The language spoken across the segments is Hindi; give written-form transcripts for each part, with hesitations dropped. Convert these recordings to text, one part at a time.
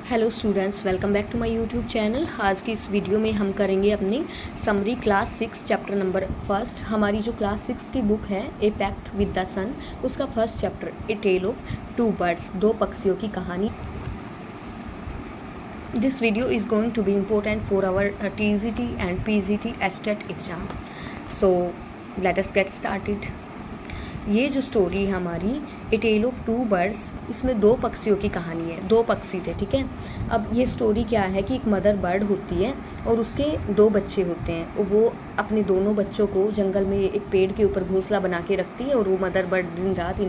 Hello students, welcome back to my YouTube channel. आज की इस वीडियो में हम करेंगे अपनी summary class 6 chapter number first. हमारी जो क्लास 6 की बुक है a pact with the sun, उसका first chapter a tale of two birds, दो पक्षियों की कहानी। This video is going to be important for our TGT and PGT state exam. So let us get started. ये जो स्टोरी है हमारी ए टेल ऑफ टू बर्ड्स, इसमें दो पक्षियों की कहानी है। दो पक्षी थे, ठीक है। अब ये स्टोरी क्या है कि एक मदर बर्ड होती है और उसके दो बच्चे होते हैं और वो अपने दोनों बच्चों को जंगल में एक पेड़ के ऊपर घोंसला बना के रखती है और वो मदर बर्ड दिन रात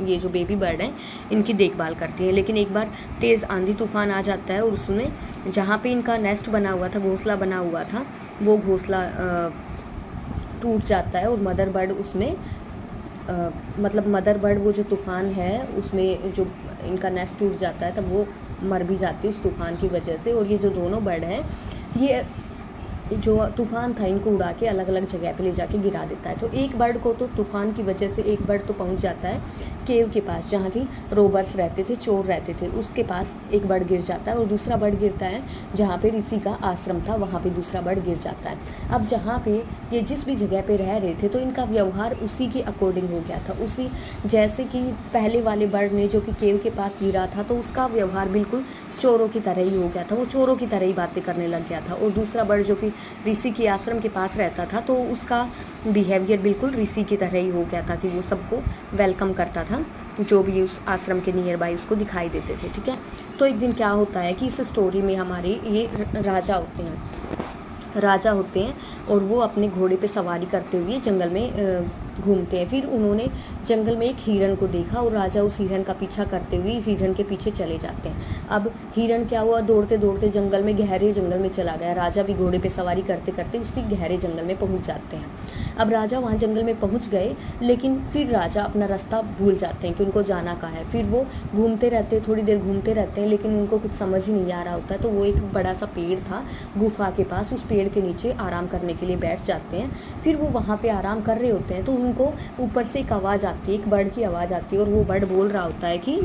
ये जो बेबी बर्ड हैं इनकी देखभाल करती है। लेकिन एक बार तेज़ आंधी तूफान आ जाता है और उसमें जहाँ पे इनका नेस्ट बना हुआ था, घोंसला बना हुआ था, वो घोंसला टूट जाता है और मदर बर्ड उसमें मतलब मदर बर्ड वो जो तूफ़ान है उसमें जो इनका नेस्ट टूट जाता है तब वो मर भी जाती है उस तूफ़ान की वजह से। और ये जो दोनों बर्ड हैं, ये जो तूफ़ान था इनको उड़ा के अलग अलग जगह पे ले जाके गिरा देता है। तो एक बर्ड को तो तूफ़ान की वजह से एक बर्ड तो पहुंच जाता है केव के पास, जहाँ की रोबर्स रहते थे, चोर रहते थे, उसके पास एक बर्ड गिर जाता है। और दूसरा बर्ड गिरता है जहाँ पे ऋषि का आश्रम था, वहाँ पे दूसरा बर्ड गिर जाता है। अब जहाँ पे ये जिस भी जगह पे रह रहे थे तो इनका व्यवहार उसी के अकॉर्डिंग हो गया था। उसी जैसे कि पहले वाले बर्ड ने जो कि केव के पास गिरा था तो उसका व्यवहार बिल्कुल चोरों की तरह ही हो गया था, वो चोरों की तरह ही बातें करने लग गया था। और दूसरा बर्ड जो कि ऋषि के आश्रम के पास रहता था तो उसका बिहेवियर बिल्कुल ऋषि की तरह ही हो गया था कि वो सबको वेलकम करता था जो भी उस आश्रम के नियर बाय उसको दिखाई देते थे, ठीक है। तो एक दिन क्या होता है कि इस स्टोरी में हमारे ये राजा होते हैं और वो अपने घोड़े पे सवारी करते हुए जंगल में घूमते हैं। फिर उन्होंने जंगल में एक हिरन को देखा और राजा उस हिरन का पीछा करते हुए इस हिरन के पीछे चले जाते हैं। अब हिरन क्या हुआ, दौड़ते दौड़ते जंगल में, गहरे जंगल में चला गया। राजा भी घोड़े पे सवारी करते करते उसी गहरे जंगल में पहुंच जाते हैं। अब राजा वहाँ जंगल में पहुँच गए, लेकिन फिर राजा अपना रास्ता भूल जाते हैं कि उनको जाना कहाँ है। फिर वो घूमते रहते हैं, थोड़ी देर घूमते रहते हैं, लेकिन उनको कुछ समझ ही नहीं आ रहा होता है। तो वो एक बड़ा सा पेड़ था गुफा के पास, उस पेड़ के नीचे आराम करने के लिए बैठ जाते हैं। फिर वो वहाँ पे आराम कर रहे होते हैं तो उनको ऊपर से एक आवाज़ आती है, एक बर्ड की आवाज़ आती है और वो बर्ड बोल रहा होता है कि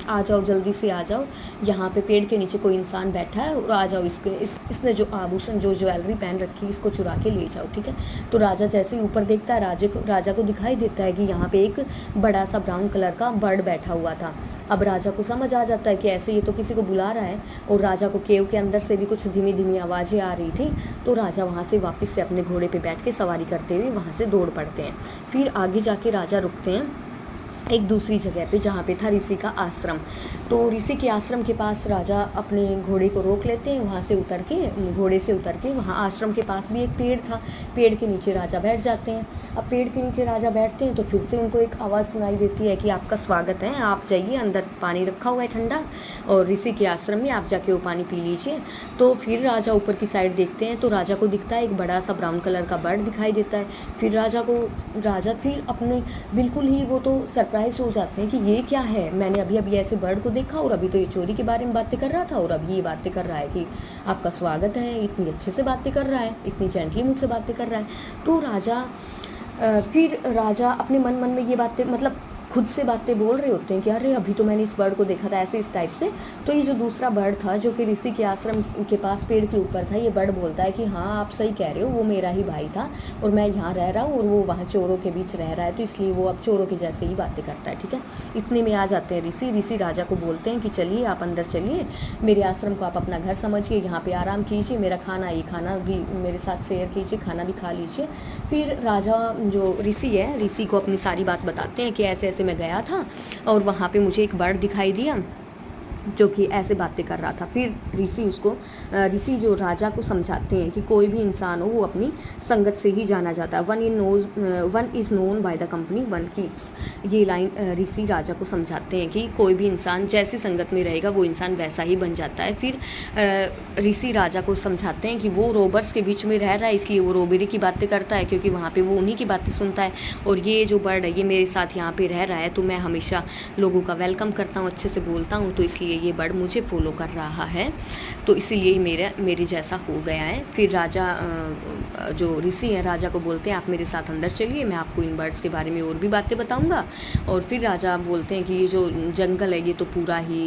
आ जाओ, जल्दी से आ जाओ, यहाँ पे पेड़ के नीचे कोई इंसान बैठा है और आ जाओ, इसने जो आभूषण, जो ज्वेलरी पहन रखी है, इसको चुरा के ले जाओ, ठीक है। तो राजा जैसे ही ऊपर देखता है, राजा को दिखाई देता है कि यहाँ पे एक बड़ा सा ब्राउन कलर का बर्ड बैठा हुआ था। अब राजा को समझ आ जाता है कि ऐसे ये तो किसी को बुला रहा है। और राजा को केव के अंदर से भी कुछ धीमी धीमी आवाज़ें आ रही थी। तो राजा वहाँ से वापस से अपने घोड़े पे बैठ के सवारी करते हुए वहाँ से दौड़ पड़ते हैं। फिर आगे जाके राजा रुकते हैं एक दूसरी जगह पे जहाँ पे था ऋषि का आश्रम। तो ऋषि के आश्रम के पास राजा अपने घोड़े को रोक लेते हैं। वहाँ से उतर के, घोड़े से उतर के, वहाँ आश्रम के पास भी एक पेड़ था, पेड़ के नीचे राजा बैठ जाते हैं। अब पेड़ के नीचे राजा बैठते हैं तो फिर से उनको एक आवाज़ सुनाई देती है कि आपका स्वागत है, आप जाइए, अंदर पानी रखा हुआ है ठंडा और ऋषि के आश्रम में आप जाके वो पानी पी लीजिए। तो फिर राजा ऊपर की साइड देखते हैं तो राजा को दिखता है एक बड़ा सा ब्राउन कलर का बर्ड दिखाई देता है। फिर राजा फिर अपने बिल्कुल ही वो तो सरप्राइज हो जाते हैं कि ये क्या है, मैंने अभी अभी ऐसे बर्ड को देखा और अभी तो ये चोरी के बारे में बातें कर रहा था और अभी ये बातें कर रहा है कि आपका स्वागत है, इतनी अच्छे से बातें कर रहा है, इतनी जेंटली मुझसे बातें कर रहा है। तो फिर राजा अपने मन मन में ये बातें, मतलब खुद से बातें बोल रहे होते हैं कि अरे अभी तो मैंने इस बर्ड को देखा था, ऐसे इस टाइप से। तो ये जो दूसरा बर्ड था जो कि ऋषि के आश्रम के पास पेड़ के ऊपर था, ये बर्ड बोलता है कि हाँ आप सही कह रहे हो, वो मेरा ही भाई था और मैं यहाँ रह रहा हूँ और वो वहाँ चोरों के बीच रह रहा है, तो इसलिए वो अब चोरों के जैसे ही बातें करता है, ठीक है। इतने में आ जाते हैं ऋषि राजा को बोलते हैं कि चलिए आप अंदर चलिए, मेरे आश्रम को आप अपना घर समझिए, यहाँ पे आराम कीजिए, मेरा खाना, ये खाना भी मेरे साथ शेयर कीजिए, खाना भी खा लीजिए। फिर राजा जो ऋषि है, ऋषि को अपनी सारी बात बताते हैं कि ऐसे ऐसे मैं गया था और वहाँ पे मुझे एक बर्ड दिखाई दिया जो कि ऐसे बातें कर रहा था। फिर ऋषि जो राजा को समझाते हैं कि कोई भी इंसान हो वो अपनी संगत से ही जाना जाता है। One is known by the company one keeps. ये लाइन ऋषि राजा को समझाते हैं कि कोई भी इंसान जैसी संगत में रहेगा वो इंसान वैसा ही बन जाता है। फिर ऋषि राजा को समझाते हैं कि वो रोबर्स के बीच में रह रहा है, इसलिए वो रोबरी की बातें करता है क्योंकि वहाँ पे वो उन्हीं की बातें सुनता है। और ये जो बर्ड है ये मेरे साथ यहाँ पे रह रहा है तो मैं हमेशा लोगों का वेलकम करता हूँ, अच्छे से बोलता हूँ, तो इसलिए ये बर्ड मुझे फॉलो कर रहा है, तो इसीलिए मेरे जैसा हो गया है। फिर राजा जो ऋषि हैं राजा को बोलते हैं आप मेरे साथ अंदर चलिए, मैं आपको इन बर्ड्स के बारे में और भी बातें बताऊंगा। और फिर राजा बोलते हैं कि ये जो जंगल है ये तो पूरा ही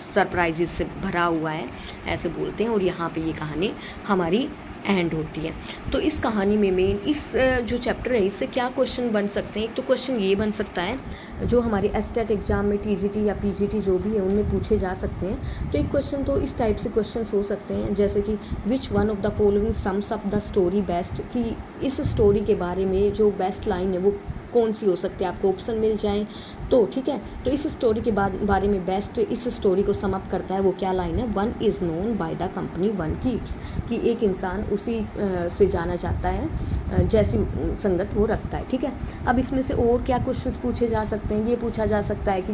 सरप्राइजेस से भरा हुआ है, ऐसे बोलते हैं। और यहाँ पे ये कहानी हमारी एंड होती है। तो इस कहानी में मेन इस जो चैप्टर है इससे क्या क्वेश्चन बन सकते हैं। एक तो क्वेश्चन ये बन सकता है जो हमारे एस्टेट एग्जाम में टीजीटी या पीजीटी जो भी है उनमें पूछे जा सकते हैं। तो एक क्वेश्चन तो इस टाइप से क्वेश्चंस हो सकते हैं, जैसे कि which one of the following sums up the story best, कि इस स्टोरी के बारे में जो बेस्ट लाइन है वो कौन सी हो सकती है। आपको ऑप्शन मिल जाएं तो ठीक है। तो इस स्टोरी के बारे में बेस्ट इस स्टोरी को सम अप करता है वो क्या लाइन है, one is known by the company one keeps, कि एक इंसान उसी से जाना जाता है जैसी संगत वो रखता है। ठीक है। अब इसमें से और क्या क्वेश्चंस पूछे जा सकते हैं। ये पूछा जा सकता है कि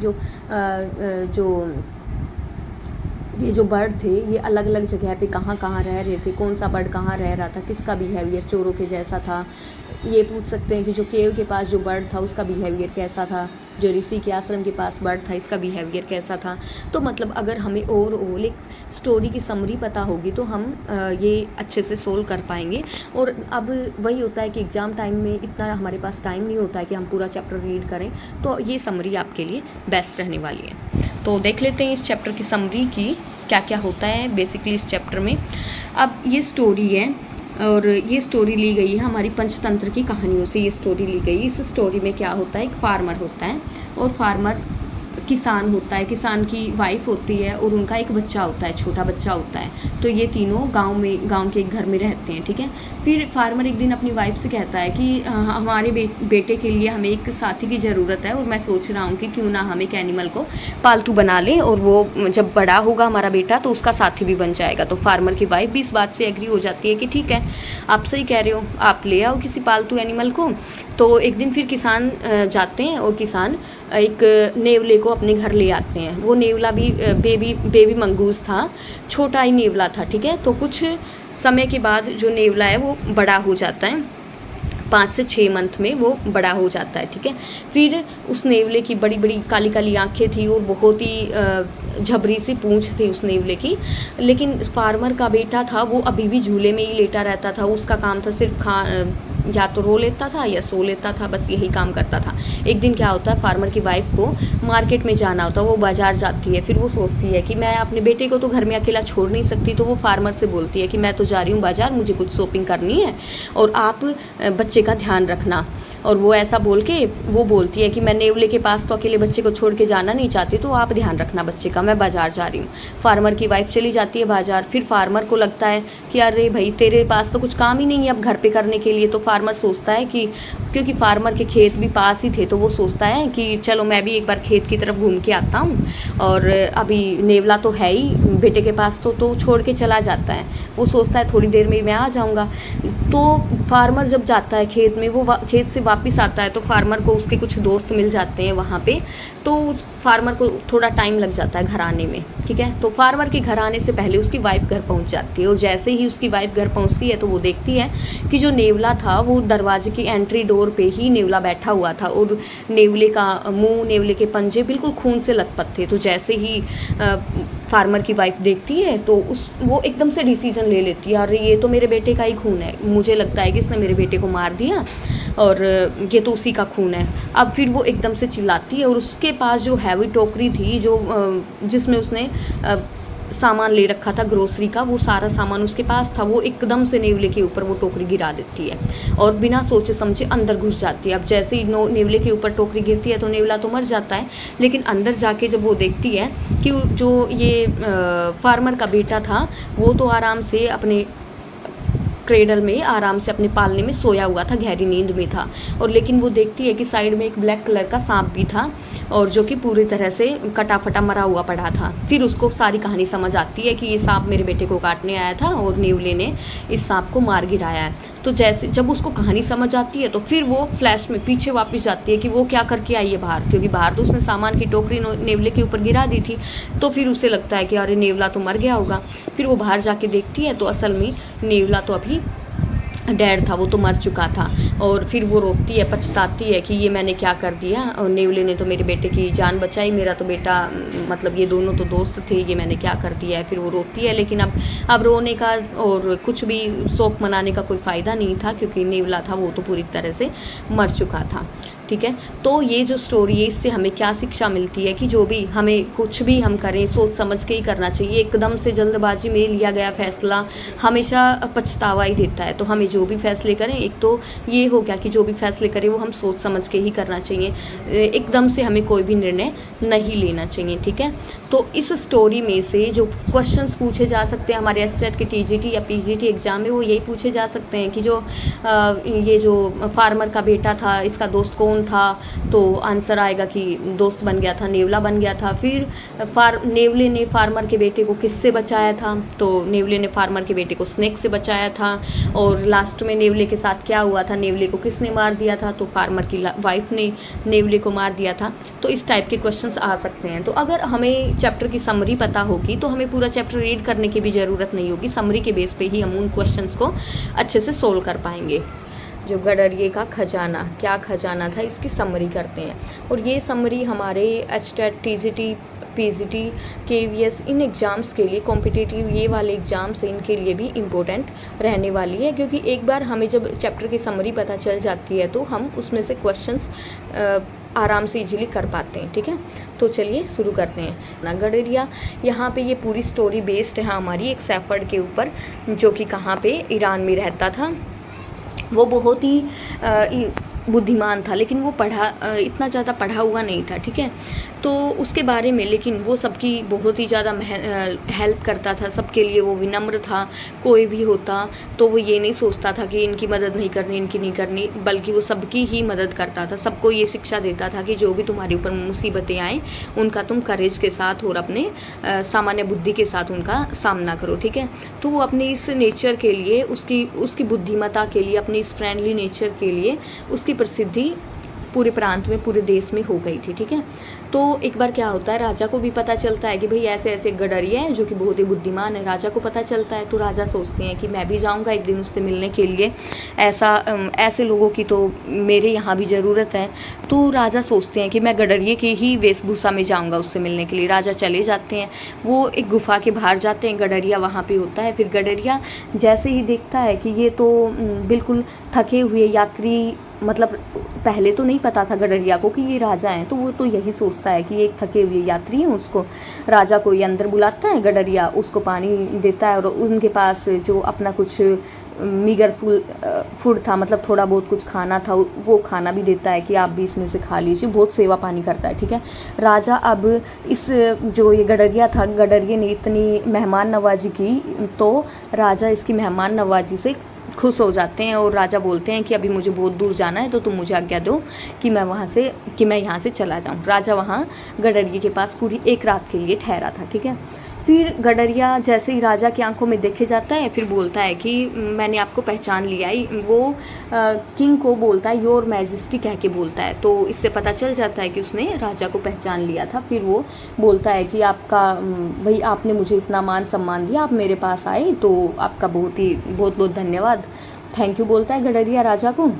ये जो बर्ड थे ये अलग अलग जगह पे कहाँ कहाँ रह रहे थे, कौन सा बर्ड कहाँ रह रहा था, किसका बिहेवियर चोरों के जैसा था। ये पूछ सकते हैं कि जो केव के पास जो बर्ड था उसका बिहेवियर कैसा था, जो ऋषि के आश्रम के पास बर्ड था इसका बिहेवियर कैसा था। तो मतलब अगर हमें ओवरऑल एक स्टोरी की समरी पता होगी तो हम ये अच्छे से सोल्व कर पाएंगे। और अब वही होता है कि एग्ज़ाम टाइम में इतना हमारे पास टाइम नहीं होता है कि हम पूरा चैप्टर रीड करें, तो ये समरी आपके लिए बेस्ट रहने वाली है। तो देख लेते हैं इस चैप्टर की समरी की क्या क्या होता है बेसिकली इस चैप्टर में। अब ये स्टोरी है और ये स्टोरी ली गई है हमारी पंचतंत्र की कहानियों से। ये स्टोरी ली गई। इस स्टोरी में क्या होता है, एक फार्मर होता है और फार्मर किसान होता है, किसान की वाइफ होती है और उनका एक बच्चा होता है, छोटा बच्चा होता है। तो ये तीनों गांव के एक घर में रहते हैं। ठीक है। फिर फार्मर एक दिन अपनी वाइफ से कहता है कि हमारे बेटे के लिए हमें एक साथी की ज़रूरत है और मैं सोच रहा हूँ कि क्यों ना हम एक एनिमल को पालतू बना लें और वो जब बड़ा होगा हमारा बेटा तो उसका साथी भी बन जाएगा। तो फार्मर की वाइफ भी इस बात से एग्री हो जाती है कि ठीक है आप सही कह रहे हो, आप ले आओ किसी पालतू एनिमल को। तो एक दिन फिर किसान जाते हैं और किसान एक नेवले को अपने घर ले आते हैं। वो नेवला भी बेबी मंगूस था, छोटा ही नेवला था। ठीक है। तो कुछ समय के बाद जो नेवला है वो बड़ा हो जाता है, 5 से 6 मंथ में वो बड़ा हो जाता है। ठीक है। फिर उस नेवले की बड़ी बड़ी काली काली आंखें थी और बहुत ही झबरी सी पूंछ थी उस नेवले की। लेकिन फार्मर का बेटा था वो अभी भी झूले में ही लेटा रहता था। उसका काम था सिर्फ या तो रो लेता था या सो लेता था, बस यही काम करता था। एक दिन क्या होता है, फार्मर की वाइफ को मार्केट में जाना होता है, वो बाजार जाती है। फिर वो सोचती है कि मैं अपने बेटे को तो घर में अकेला छोड़ नहीं सकती, तो वो फार्मर से बोलती है कि मैं तो जा रही हूँ बाजार, मुझे कुछ शॉपिंग करनी है और आप बच्चे का ध्यान रखना। और वो ऐसा बोल के वो बोलती है कि मैं नेवले के पास तो अकेले बच्चे को छोड़ के जाना नहीं चाहती, तो आप ध्यान रखना बच्चे का, मैं बाजार जा रही हूँ। फार्मर की वाइफ चली जाती है बाजार। फिर फार्मर को लगता है कि अरे भाई तेरे पास तो कुछ काम ही नहीं है अब घर पे करने के लिए। तो फार्मर सोचता है कि क्योंकि फार्मर के खेत भी पास ही थे तो वो सोचता है कि चलो मैं भी एक बार खेत की तरफ घूम के आता हूँ। और अभी नेवला तो है ही बेटे के पास तो छोड़ के चला जाता है। वो सोचता है थोड़ी देर में मैं आ जाऊँगा। तो फार्मर जब जाता है खेत में, वो खेत से वापस आता है तो फार्मर को उसके कुछ दोस्त मिल जाते हैं वहाँ पे। तो फार्मर को थोड़ा टाइम लग जाता है घर आने में। ठीक है। तो फार्मर के घर आने से पहले उसकी वाइफ घर पहुँच जाती है और जैसे ही उसकी वाइफ घर पहुँचती है तो वो देखती है कि जो नेवला था वो दरवाजे की एंट्री डोर पे ही नेवला बैठा हुआ था और नेवले का मुंह, नेवले के पंजे बिल्कुल खून से लथपथ थे। तो जैसे ही फार्मर की वाइफ देखती है तो वो एकदम से डिसीजन ले लेती है, अरे ये तो मेरे बेटे का ही खून है, मुझे लगता है कि इसने मेरे बेटे को मार दिया और ये तो उसी का खून है। अब फिर वो एकदम से चिल्लाती है और उसके पास जो हैवी टोकरी थी जो जिसमें उसने सामान ले रखा था ग्रोसरी का, वो सारा सामान उसके पास था, वो एकदम से नेवले के ऊपर वो टोकरी गिरा देती है और बिना सोचे समझे अंदर घुस जाती है। अब जैसे ही नेवले के ऊपर टोकरी गिरती है तो नेवला तो मर जाता है, लेकिन अंदर जाके जब वो देखती है कि जो ये फार्मर का बेटा था वो तो आराम से अपने क्रेडल में आराम से अपने पालने में सोया हुआ था, गहरी नींद में था। और लेकिन वो देखती है कि साइड में एक ब्लैक कलर का सांप भी था और जो कि पूरी तरह से कटा फटा मरा हुआ पड़ा था। फिर उसको सारी कहानी समझ आती है कि ये सांप मेरे बेटे को काटने आया था और नेवले ने इस सांप को मार गिराया है। तो जैसे जब उसको कहानी समझ आती है तो फिर वो फ्लैश में पीछे वापस जाती है कि वो क्या करके आई है बाहर, क्योंकि बाहर तो उसने सामान की टोकरी नेवले के ऊपर गिरा दी थी। तो फिर उसे लगता है कि अरे नेवला तो मर गया होगा। फिर वो बाहर जाके देखती है तो असल में नेवला तो अभी डैड था, वो तो मर चुका था। और फिर वो रोती है, पछताती है कि ये मैंने क्या कर दिया, और नेवले ने तो मेरे बेटे की जान बचाई, मेरा तो बेटा मतलब ये दोनों तो दोस्त थे, ये मैंने क्या कर दिया है। फिर वो रोती है, लेकिन अब रोने का और कुछ भी शौक मनाने का कोई फ़ायदा नहीं था, क्योंकि नेवला था वो तो पूरी तरह से मर चुका था। ठीक है। तो ये जो स्टोरी है इससे हमें क्या शिक्षा मिलती है कि जो भी हमें कुछ भी हम करें सोच समझ के ही करना चाहिए। एकदम से जल्दबाजी में लिया गया फैसला हमेशा पछतावा ही देता है। तो हमें जो भी फैसले करें, एक तो ये हो गया कि जो भी फैसले करें वो हम सोच समझ के ही करना चाहिए, एकदम से हमें कोई भी निर्णय नहीं लेना चाहिए, ठीक है। तो इस स्टोरी में से जो क्वेश्चंस पूछे जा सकते हैं हमारे एससेट के टीजीटी या पीजीटी एग्जाम में, वो यही पूछे जा सकते हैं कि जो ये जो फार्मर का बेटा था इसका दोस्त कौन था। तो आंसर आएगा कि दोस्त बन गया था, नेवला बन गया था। फिर नेवले ने फार्मर के बेटे को किससे बचाया था, तो नेवले ने फार्मर के बेटे को स्नेक से बचाया था। और लास्ट में नेवले के साथ क्या हुआ था, नेवले को किसने मार दिया था, तो फार्मर की वाइफ ने नेवले को मार दिया था। तो इस टाइप के क्वेश्चंस आ सकते हैं। तो अगर हमें चैप्टर की समरी पता होगी तो हमें पूरा चैप्टर रीड करने की भी ज़रूरत नहीं होगी, समरी के बेस पे ही हम उन क्वेश्चंस को अच्छे से सोल्व कर पाएंगे। जो गडरिये का खजाना, क्या खजाना था, इसकी समरी करते हैं। और ये समरी हमारे एचटेट टीजीटी पीजीटी केवीएस इन एग्ज़ाम्स के लिए, कॉम्पिटिटिव ये वाले एग्ज़ाम्स हैं इनके लिए भी इम्पोर्टेंट रहने वाली है। क्योंकि एक बार हमें जब चैप्टर की समरी पता चल जाती है तो हम उसमें से क्वेश्चंस आराम से इजीली कर पाते हैं, ठीक है। तो चलिए शुरू करते हैं ना। गडरिया यहाँ पे ये पूरी स्टोरी बेस्ड है हमारी एक शेफर्ड के ऊपर, जो कि कहाँ पे ईरान में रहता था। वो बहुत ही बुद्धिमान था, लेकिन वो इतना ज़्यादा पढ़ा हुआ नहीं था, ठीक है। तो उसके बारे में, लेकिन वो सबकी बहुत ही ज़्यादा हेल्प करता था, सबके लिए वो विनम्र था। कोई भी होता तो वो ये नहीं सोचता था कि इनकी मदद नहीं करनी, इनकी नहीं करनी, बल्कि वो सबकी ही मदद करता था। सबको ये शिक्षा देता था कि जो भी तुम्हारे ऊपर मुसीबतें आएँ उनका तुम करेज के साथ और अपने सामान्य बुद्धि के साथ उनका सामना करो, ठीक है। तो वो अपने इस नेचर के लिए, उसकी बुद्धिमत्ता के लिए, अपने इस फ्रेंडली नेचर के लिए उसकी प्रसिद्धि पूरे प्रांत में, पूरे देश में हो गई थी, ठीक है। तो एक बार क्या होता है, राजा को भी पता चलता है कि भाई ऐसे ऐसे गडरिया है जो कि बहुत ही बुद्धिमान है। राजा को पता चलता है तो राजा सोचते हैं कि मैं भी जाऊंगा एक दिन उससे मिलने के लिए, ऐसे लोगों की तो मेरे यहाँ भी ज़रूरत है। तो राजा सोचते हैं कि मैं गडरिये के ही वेशभूषा में जाऊँगा उससे मिलने के लिए। राजा चले जाते हैं, वो एक गुफा के बाहर जाते हैं, गडरिया वहाँ पर होता है। फिर गडरिया जैसे ही देखता है कि ये तो बिल्कुल थके हुए यात्री, मतलब पहले तो नहीं पता था गडरिया को कि ये राजा हैं, तो वो तो यही सोचता है कि एक थके हुए यात्री हैं। उसको राजा को ये अंदर बुलाता है, गडरिया उसको पानी देता है और उनके पास जो अपना कुछ मीगर फूड था, मतलब थोड़ा बहुत कुछ खाना था, वो खाना भी देता है कि आप भी इसमें से खा लीजिए। बहुत सेवा पानी करता है, ठीक है। राजा अब इस जो ये गडरिया था, गडरिये ने इतनी मेहमान नवाजी की तो राजा इसकी मेहमान नवाजी से खुश हो जाते हैं और राजा बोलते हैं कि अभी मुझे बहुत दूर जाना है, तो तुम मुझे आज्ञा दो कि मैं यहाँ से चला जाऊँ। राजा वहाँ गडरिये के पास पूरी एक रात के लिए ठहरा था, ठीक है। फिर गडरिया जैसे ही राजा की आंखों में देखे जाता है, फिर बोलता है कि मैंने आपको पहचान लिया है। वो किंग को बोलता है, योर मैजेस्टी कह के बोलता है। तो इससे पता चल जाता है कि उसने राजा को पहचान लिया था। फिर वो बोलता है कि भाई आपने मुझे इतना मान सम्मान दिया, आप मेरे पास आए, तो आपका बहुत बहुत धन्यवाद, थैंक यू बोलता है गडरिया राजा को।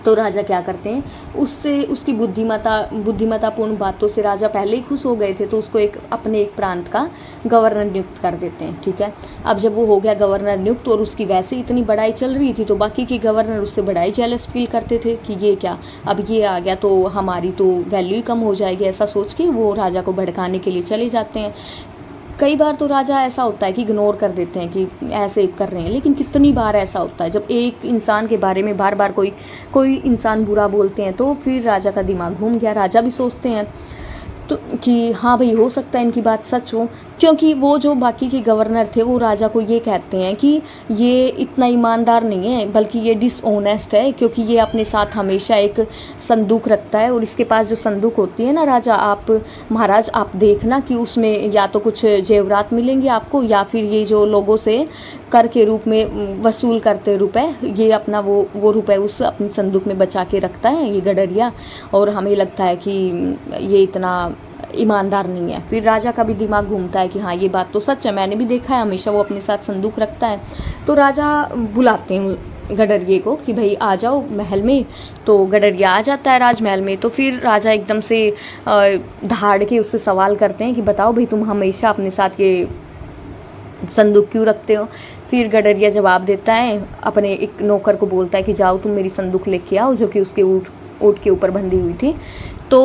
तो राजा क्या करते हैं, उसकी बुद्धिमत्तापूर्ण बातों से राजा पहले ही खुश हो गए थे, तो उसको अपने एक प्रांत का गवर्नर नियुक्त कर देते हैं, ठीक है। अब जब वो हो गया गवर्नर नियुक्त और उसकी वैसे इतनी बड़ाई चल रही थी, तो बाकी के गवर्नर उससे बड़ाई जेलस फील करते थे कि ये क्या, अब ये आ गया तो हमारी तो वैल्यू ही कम हो जाएगी। ऐसा सोच के वो राजा को भड़काने के लिए चले जाते हैं। कई बार तो राजा ऐसा होता है कि इग्नोर कर देते हैं कि ऐसे कर रहे हैं, लेकिन कितनी बार ऐसा होता है जब एक इंसान के बारे में बार बार कोई इंसान बुरा बोलते हैं, तो फिर राजा का दिमाग घूम गया। राजा भी सोचते हैं तो कि हाँ भाई, हो सकता है इनकी बात सच हो, क्योंकि वो जो बाकी के गवर्नर थे वो राजा को ये कहते हैं कि ये इतना ईमानदार नहीं है, बल्कि ये डिसऑनेस्ट है, क्योंकि ये अपने साथ हमेशा एक संदूक रखता है। और इसके पास जो संदूक होती है ना राजा, महाराज आप देखना कि उसमें या तो कुछ जेवरात मिलेंगे आपको, या फिर ये जो लोगों से कर के रूप में वसूल करते रुपए, ये अपना वो रुपए उस अपनी संदूक में बचा के रखता है ये गडरिया। और हमें लगता है कि ये इतना ईमानदार नहीं है। फिर राजा का भी दिमाग घूमता है कि हाँ, ये बात तो सच है, मैंने भी देखा है, हमेशा वो अपने साथ संदूक रखता है। तो राजा बुलाते हैं गडरिये को कि भाई आ जाओ महल में। तो गडरिया आ जाता है राजमहल में। तो फिर राजा एकदम से धाड़ के उससे सवाल करते हैं कि बताओ भाई, तुम हमेशा अपने साथ ये संदूक क्यों रखते हो। फिर गडरिया जवाब देता है, अपने एक नौकर को बोलता है कि जाओ तुम मेरी संदूक लेके आओ, जो कि उसके ऊँट के ऊपर बंधी हुई थी। तो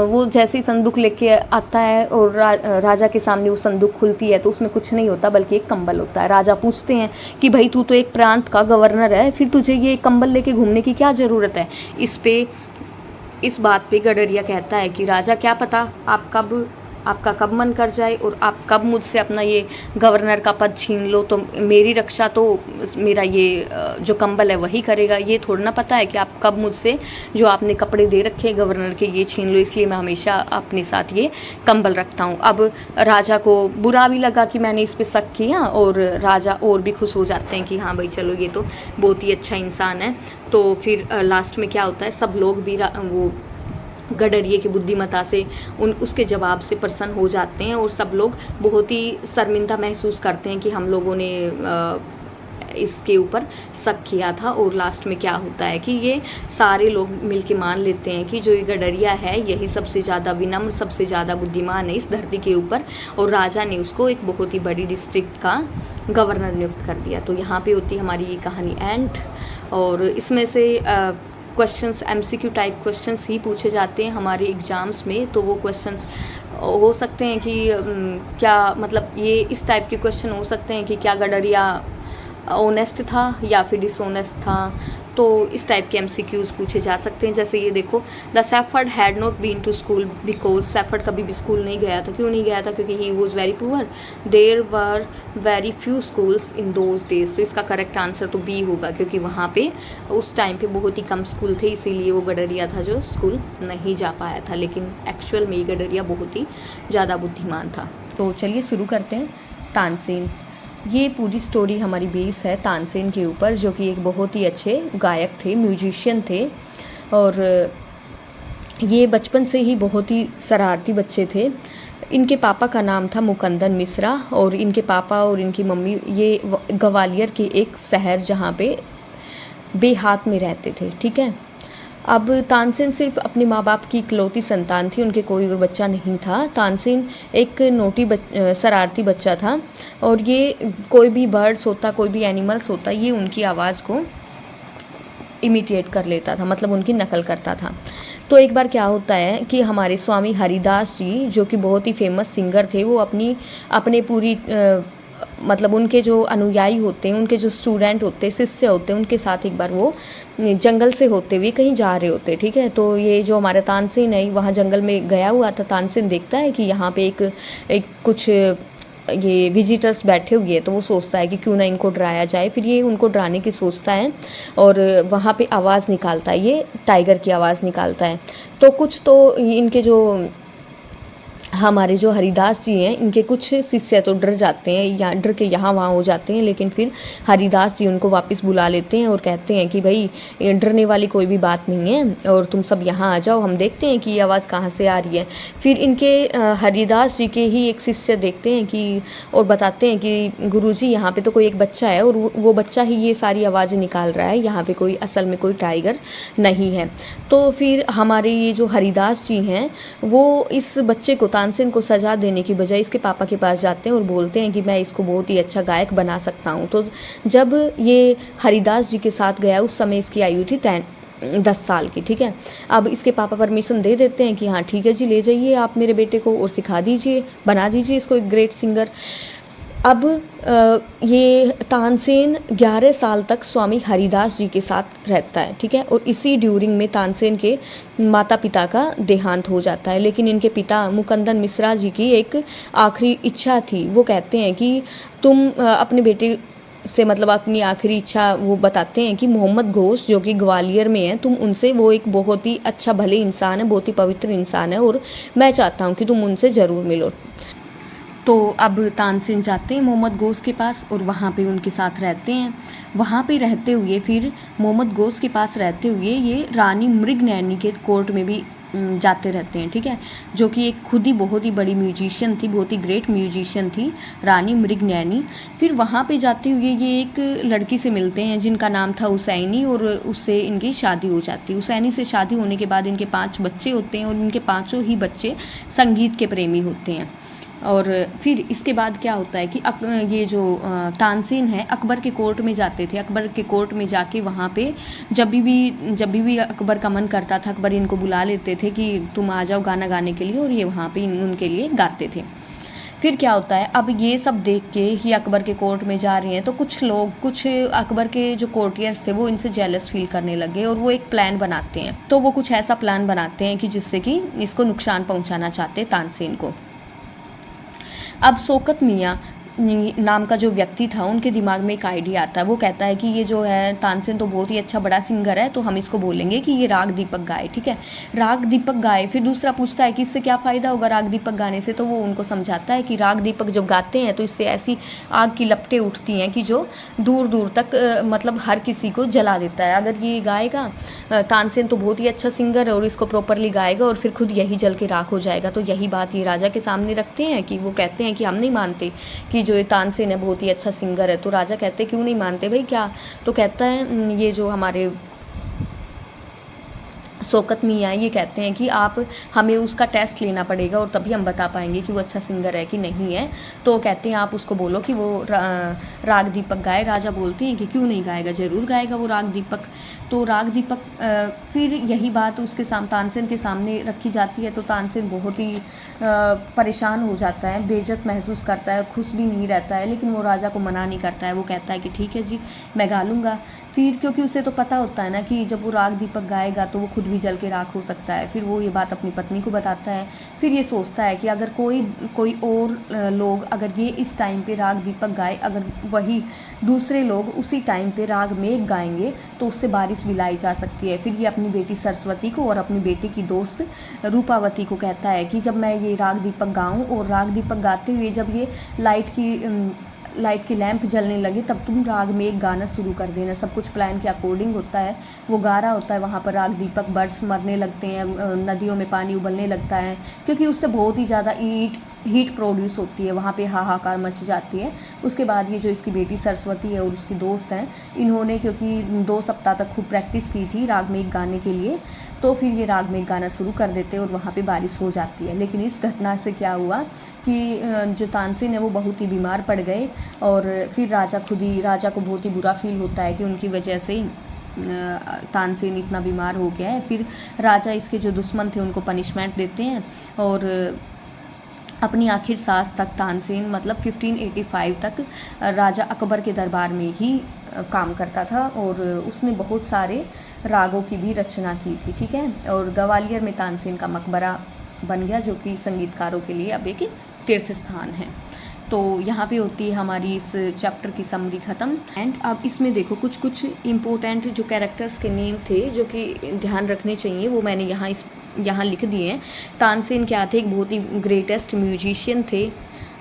वो जैसे ही संदूक लेके आता है और राजा के सामने वो संदूक खुलती है तो उसमें कुछ नहीं होता बल्कि एक कंबल होता है। राजा पूछते हैं कि भाई तू तो एक प्रांत का गवर्नर है, फिर तुझे ये कंबल लेके घूमने की क्या ज़रूरत है। इस बात पे गडरिया कहता है कि राजा क्या पता आपका कब मन कर जाए और आप कब मुझसे अपना ये गवर्नर का पद छीन लो, तो मेरी रक्षा तो मेरा ये जो कंबल है वही करेगा। ये थोड़ा ना पता है कि आप कब मुझसे जो आपने कपड़े दे रखे हैं गवर्नर के ये छीन लो, इसलिए मैं हमेशा अपने साथ ये कंबल रखता हूँ। अब राजा को बुरा भी लगा कि मैंने इस पर शक किया और राजा और भी खुश हो जाते हैं कि हाँ भाई चलो ये तो बहुत ही अच्छा इंसान है। तो फिर लास्ट में क्या होता है, सब लोग भी वो गडरिये की बुद्धिमत्ता से उसके जवाब से प्रसन्न हो जाते हैं और सब लोग बहुत ही शर्मिंदा महसूस करते हैं कि हम लोगों ने इसके ऊपर शक किया था। और लास्ट में क्या होता है कि ये सारे लोग मिलके मान लेते हैं कि जो ये गडरिया है यही सबसे ज़्यादा विनम्र, सबसे ज़्यादा बुद्धिमान है इस धरती के ऊपर, और राजा ने उसको एक बहुत ही बड़ी डिस्ट्रिक्ट का गवर्नर नियुक्त कर दिया। तो यहाँ पे होती हमारी ये कहानी एंड। और इसमें से क्वेश्चंस MCQ टाइप क्वेश्चंस ही पूछे जाते हैं हमारे एग्ज़ाम्स में। तो वो क्वेश्चंस हो सकते हैं कि क्या मतलब ये इस टाइप के क्वेश्चन हो सकते हैं कि क्या गडरिया ऑनेस्ट था या फिर डिसऑनेस्ट था। तो इस टाइप के MCQs पूछे जा सकते हैं। जैसे ये देखो, the shepherd had not been to school because shepherd कभी भी स्कूल नहीं गया था। क्यों नहीं गया था? क्योंकि he was very poor. There were very few schools in those days. तो इसका करेक्ट आंसर तो बी होगा, क्योंकि वहाँ पे उस टाइम पे बहुत ही कम स्कूल थे, इसीलिए वो गडरिया था जो स्कूल नहीं जा पाया था। लेकिन एक्चुअल में गडरिया बहुत ही ज़्यादा बुद्धिमान था। तो चलिए शुरू करते हैं। तानसेन, ये पूरी स्टोरी हमारी बेस है तानसेन के ऊपर, जो कि एक बहुत ही अच्छे गायक थे, म्यूजिशियन थे। और ये बचपन से ही बहुत ही शरारती बच्चे थे। इनके पापा का नाम था मुकंदन मिश्रा और इनके पापा और इनकी मम्मी ये ग्वालियर के एक शहर जहाँ पे बेहात में रहते थे। ठीक है। अब तानसेन सिर्फ अपने माँ बाप की इकलौती संतान थी, उनके कोई और बच्चा नहीं था। तानसेन एक नोटी शरारती बच्चा था और ये कोई भी बर्ड्स होता, कोई भी एनिमल्स होता, ये उनकी आवाज़ को इमिटेट कर लेता था, मतलब उनकी नकल करता था। तो एक बार क्या होता है कि हमारे स्वामी हरिदास जी, जो कि बहुत ही फेमस सिंगर थे, वो अपने पूरी मतलब उनके जो अनुयायी होते हैं, उनके जो स्टूडेंट होते हैं, शिष्य होते हैं, उनके साथ एक बार वो जंगल से होते हुए कहीं जा रहे होते। ठीक है। तो ये जो हमारा तानसेन है वहाँ जंगल में गया हुआ था। तानसेन देखता है कि यहाँ पे एक कुछ ये विजिटर्स बैठे हुए हैं, तो वो सोचता है कि क्यों ना इनको डराया जाए। फिर ये उनको डराने की सोचता है और वहाँ पे आवाज़ निकालता है, ये टाइगर की आवाज़ निकालता है। तो कुछ तो इनके जो हमारे जो हरिदास जी हैं, इनके कुछ शिष्य तो डर जाते हैं या डर के यहाँ वहाँ हो जाते हैं, लेकिन फिर हरिदास जी उनको वापस बुला लेते हैं और कहते हैं कि भाई डरने वाली कोई भी बात नहीं है और तुम सब यहाँ आ जाओ, हम देखते हैं कि ये आवाज़ कहाँ से आ रही है। फिर इनके हरिदास जी के ही एक शिष्य देखते हैं कि और बताते हैं कि गुरुजी यहाँ पे तो कोई एक बच्चा है और वो बच्चा ही ये सारी आवाज़ें निकाल रहा है, यहाँ पे कोई असल में कोई टाइगर नहीं है। तो फिर हमारे ये जो हरिदास जी हैं वो इस बच्चे को, तानसेन को सजा देने की बजाय इसके पापा के पास जाते हैं और बोलते हैं कि मैं इसको बहुत ही अच्छा गायक बना सकता हूँ। तो जब ये हरिदास जी के साथ गया उस समय इसकी आयु थी 10 साल की। ठीक है। अब इसके पापा परमिशन दे देते हैं कि हाँ ठीक है जी, ले जाइए आप मेरे बेटे को और सिखा दीजिए, बना दीजिए इसको एक ग्रेट सिंगर। अब ये तानसेन 11 साल तक स्वामी हरिदास जी के साथ रहता है। ठीक है। और इसी ड्यूरिंग में तानसेन के माता पिता का देहांत हो जाता है। लेकिन इनके पिता मुकंदन मिश्रा जी की एक आखिरी इच्छा थी। वो कहते हैं कि तुम अपने बेटे से मतलब अपनी आखिरी इच्छा वो बताते हैं कि मोहम्मद घोष जो कि ग्वालियर में है, तुम उनसे, वो एक बहुत ही अच्छा भले इंसान है, बहुत ही पवित्र इंसान है और मैं चाहता हूँ कि तुम उनसे ज़रूर मिलो। तो अब तानसेन जाते हैं मोहम्मद घोष के पास और वहाँ पे उनके साथ रहते हैं। वहाँ पे रहते हुए फिर मोहम्मद घोष के पास रहते हुए ये रानी मृगनयनी के कोर्ट में भी जाते रहते हैं। ठीक है। जो कि एक खुद ही बहुत ही बड़ी म्यूजिशियन थी, बहुत ही ग्रेट म्यूजिशियन थी रानी मृगनयनी। फिर वहाँ पे जाते हुए ये एक लड़की से मिलते हैं जिनका नाम था हुसैनी और उससे इनकी शादी हो जाती है। हुसैनी से शादी होने के बाद इनके 5 बच्चे होते हैं और इनके 5 ही बच्चे संगीत के प्रेमी होते हैं। और फिर इसके बाद क्या होता है कि ये जो तानसेन है अकबर के कोर्ट में जाते थे। अकबर के कोर्ट में जाके वहाँ पे जब भी अकबर का मन करता था, अकबर इनको बुला लेते थे कि तुम आ जाओ गाना गाने के लिए, और ये वहाँ पे उनके लिए गाते थे। फिर क्या होता है, अब ये सब देख के ही अकबर के कोर्ट में जा रही हैं तो कुछ अकबर के जो कोर्टियर्स थे वो इनसे जेलस फील करने लगे, और वो एक प्लान बनाते हैं। तो वो कुछ ऐसा प्लान बनाते हैं कि जिससे कि इसको नुकसान पहुंचाना चाहते हैं तानसेन को। अब शौकत मियाँ नाम का जो व्यक्ति था, उनके दिमाग में एक आइडिया आता है। वो कहता है कि ये जो है तानसेन तो बहुत ही अच्छा बड़ा सिंगर है, तो हम इसको बोलेंगे कि ये राग दीपक गाए, ठीक है, राग दीपक गाए। फिर दूसरा पूछता है कि इससे क्या फ़ायदा होगा राग दीपक गाने से, तो वो उनको समझाता है कि राग दीपक जब गाते हैं तो इससे ऐसी आग की लपटें उठती हैं कि जो दूर दूर तक मतलब हर किसी को जला देता है। अगर ये गाएगा तानसेन तो बहुत ही अच्छा सिंगर है और इसको प्रॉपरली गाएगा और फिर खुद यही जल के राख हो जाएगा। तो यही बात ये राजा के सामने रखते हैं कि वो कहते हैं कि हम नहीं मानते कि जो ये तानसेन है बहुत ही अच्छा सिंगर है। तो राजा कहते क्यों नहीं मानते भाई, क्या? तो कहता है ये जो हमारे शौकत मियाँ ये कहते हैं कि आप हमें उसका टेस्ट लेना पड़ेगा और तभी हम बता पाएंगे कि वो अच्छा सिंगर है कि नहीं है। तो कहते हैं आप उसको बोलो कि वो राग दीपक गाए। राजा बोलते हैं कि क्यों नहीं गाएगा, ज़रूर गाएगा वो राग दीपक। तो राग दीपक फिर यही बात उसके तानसेन के सामने रखी जाती है। तो तानसेन बहुत ही परेशान हो जाता है, बेइज्जत महसूस करता है, खुश भी नहीं रहता है, लेकिन वो राजा को मना नहीं करता है। वो कहता है कि ठीक है जी, मैं गा लूँगा। फिर क्योंकि उसे तो पता होता है ना कि जब वो राग दीपक गाएगा तो वो खुद भी जल के राख हो सकता है। फिर वो ये बात अपनी पत्नी को बताता है। फिर ये सोचता है कि अगर कोई और लोग अगर ये इस टाइम पे राग दीपक गाए, अगर वही दूसरे लोग उसी टाइम पे राग मेघ गाएंगे तो उससे बारिश भी लाई जा सकती है। फिर ये अपनी बेटी सरस्वती को और अपनी बेटी की दोस्त रूपावती को कहता है कि जब मैं ये राग दीपक गाऊं और राग दीपक गाते हुए जब ये लाइट की लैंप जलने लगे तब तुम राग में एक गाना शुरू कर देना। सब कुछ प्लान के अकॉर्डिंग होता है। वो गा रहा होता है, वहाँ पर राग दीपक, बर्ड्स मरने लगते हैं, नदियों में पानी उबलने लगता है क्योंकि उससे बहुत ही ज़्यादा हीट प्रोड्यूस होती है। वहाँ पे हाहाकार मच जाती है। उसके बाद ये जो इसकी बेटी सरस्वती है और उसकी दोस्त हैं, इन्होंने क्योंकि 2 सप्ताह तक खूब प्रैक्टिस की थी राग में गाने के लिए, तो फिर ये राग में गाना शुरू कर देते हैं और वहाँ पे बारिश हो जाती है। लेकिन इस घटना से क्या हुआ कि जो तानसेन है वो बहुत ही बीमार पड़ गए और फिर राजा को बहुत ही बुरा फील होता है कि उनकी वजह से तानसेन इतना बीमार हो गया है। फिर राजा इसके जो दुश्मन थे उनको पनिशमेंट देते हैं और अपनी आखिर सांस तक तानसेन मतलब 1585 तक राजा अकबर के दरबार में ही काम करता था और उसने बहुत सारे रागों की भी रचना की थी, ठीक है। और ग्वालियर में तानसेन का मकबरा बन गया जो कि संगीतकारों के लिए अब एक तीर्थ स्थान है। तो यहाँ पे होती है हमारी इस चैप्टर की समरी ख़त्म। एंड अब इसमें देखो कुछ इम्पोर्टेंट जो कैरेक्टर्स के नेम थे जो कि ध्यान रखने चाहिए वो मैंने यहाँ लिख दिए हैं। तानसेन क्या थे, एक बहुत ही ग्रेटेस्ट म्यूजिशियन थे।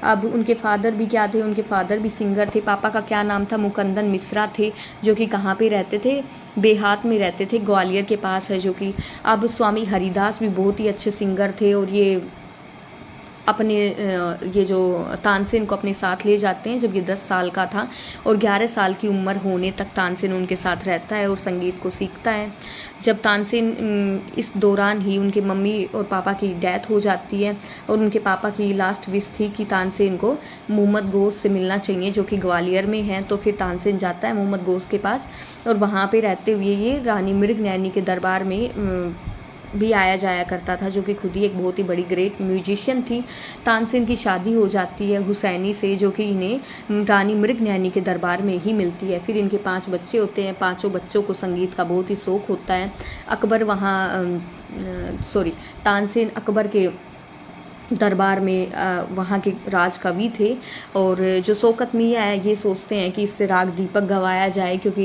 अब उनके फादर भी क्या थे, उनके फादर भी सिंगर थे। पापा का क्या नाम था, मुकंदन मिश्रा थे, जो कि कहाँ पे रहते थे, बेहात में रहते थे, ग्वालियर के पास है जो कि। अब स्वामी हरिदास भी बहुत ही अच्छे सिंगर थे और ये अपने ये जो तानसेन को अपने साथ ले जाते हैं जब ये 10 साल का था और 11 साल की उम्र होने तक तानसेन उनके साथ रहता है और संगीत को सीखता है। जब तानसेन इस दौरान ही उनके मम्मी और पापा की डेथ हो जाती है और उनके पापा की लास्ट विश थी कि तानसेन को मोहम्मद गौस से मिलना चाहिए जो कि ग्वालियर में है। तो फिर तानसेन जाता है मोहम्मद गौस के पास और वहाँ पे रहते हुए ये रानी मृगनयनी के दरबार में भी आया जाया करता था जो कि खुद ही एक बहुत ही बड़ी ग्रेट म्यूजिशियन थी। तानसेन की शादी हो जाती है हुसैनी से जो कि इन्हें रानी मृगनयनी के दरबार में ही मिलती है। फिर इनके 5 बच्चे होते हैं, 5 बच्चों को संगीत का बहुत ही शौक होता है। तानसेन अकबर के दरबार में वहाँ के राज कवि थे और जो शौकत मियाँ है ये सोचते हैं कि इससे राग दीपक गवाया जाए क्योंकि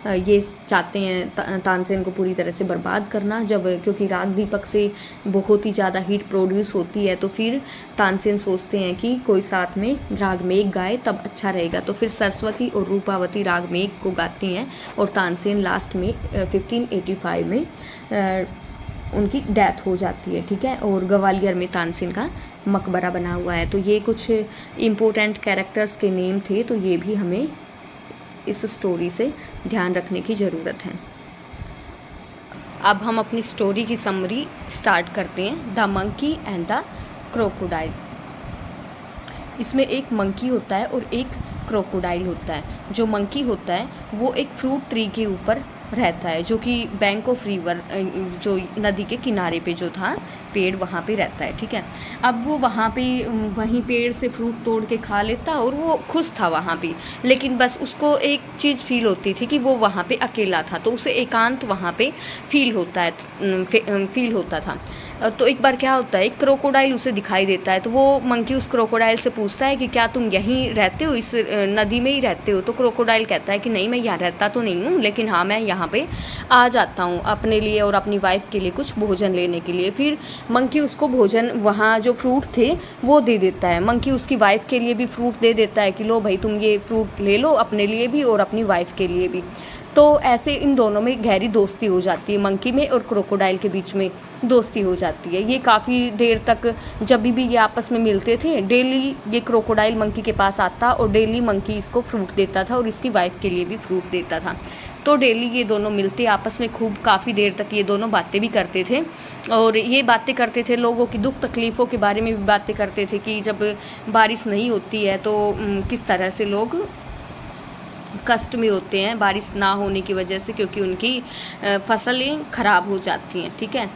ये चाहते हैं तानसेन को पूरी तरह से बर्बाद करना। क्योंकि राग दीपक से बहुत ही ज़्यादा हीट प्रोड्यूस होती है तो फिर तानसेन सोचते हैं कि कोई साथ में राग मेघ गाए तब अच्छा रहेगा। तो फिर सरस्वती और रूपावती राग मेघ को गाती हैं और तानसेन लास्ट में 1585 में उनकी डेथ हो जाती है, ठीक है। और ग्वालियर में तानसेन का मकबरा बना हुआ है। तो ये कुछ इम्पोर्टेंट कैरेक्टर्स के नेम थे, तो ये भी हमें इस स्टोरी से ध्यान रखने की ज़रूरत है। अब हम अपनी स्टोरी की समरी स्टार्ट करते हैं, the monkey and the crocodile. इसमें एक मंकी होता है और एक क्रोकोडाइल होता है। जो मंकी होता है वो एक फ्रूट ट्री के ऊपर रहता है, जो कि बैंक ऑफ रिवर, जो नदी के किनारे पे जो था पेड़, वहाँ पे रहता है, ठीक है। अब वो वहाँ पे वहीं पेड़ से फ्रूट तोड़ के खा लेता और वो खुश था वहाँ पे, लेकिन बस उसको एक चीज़ फील होती थी कि वो वहाँ पे अकेला था, तो उसे एकांत वहाँ पे फील होता था। तो एक बार क्या होता है, एक क्रोकोडाइल उसे दिखाई देता है, तो वो मंकी उस क्रोकोडाइल से पूछता है कि क्या तुम यहीं रहते हो, इस नदी में ही रहते हो? तो क्रोकोडाइल कहता है कि नहीं, मैं यहाँ रहता तो नहीं हूँ, लेकिन हाँ मैं यहाँ पे आ जाता हूँ अपने लिए और अपनी वाइफ के लिए कुछ भोजन लेने के लिए। फिर मंकी उसको भोजन, वहाँ जो फ्रूट थे वो दे देता है। मंकी उसकी वाइफ के लिए भी फ्रूट दे देता है कि लो भाई तुम ये फ्रूट ले लो अपने लिए भी और अपनी वाइफ के लिए भी। तो ऐसे इन दोनों में गहरी दोस्ती हो जाती है, मंकी में और क्रोकोडाइल के बीच में दोस्ती हो जाती है। ये काफ़ी देर तक जब भी ये आपस में मिलते थे, डेली ये क्रोकोडाइल मंकी के पास आता और डेली मंकी इसको फ्रूट देता था और इसकी वाइफ के लिए भी फ्रूट देता था। तो डेली ये दोनों मिलते आपस में, खूब काफ़ी देर तक ये दोनों बातें भी करते थे और ये बातें करते थे, लोगों की दुख तकलीफ़ों के बारे में भी बातें करते थे कि जब बारिश नहीं होती है तो किस तरह से लोग कष्ट में होते हैं बारिश ना होने की वजह से, क्योंकि उनकी फसलें ख़राब हो जाती हैं, ठीक है।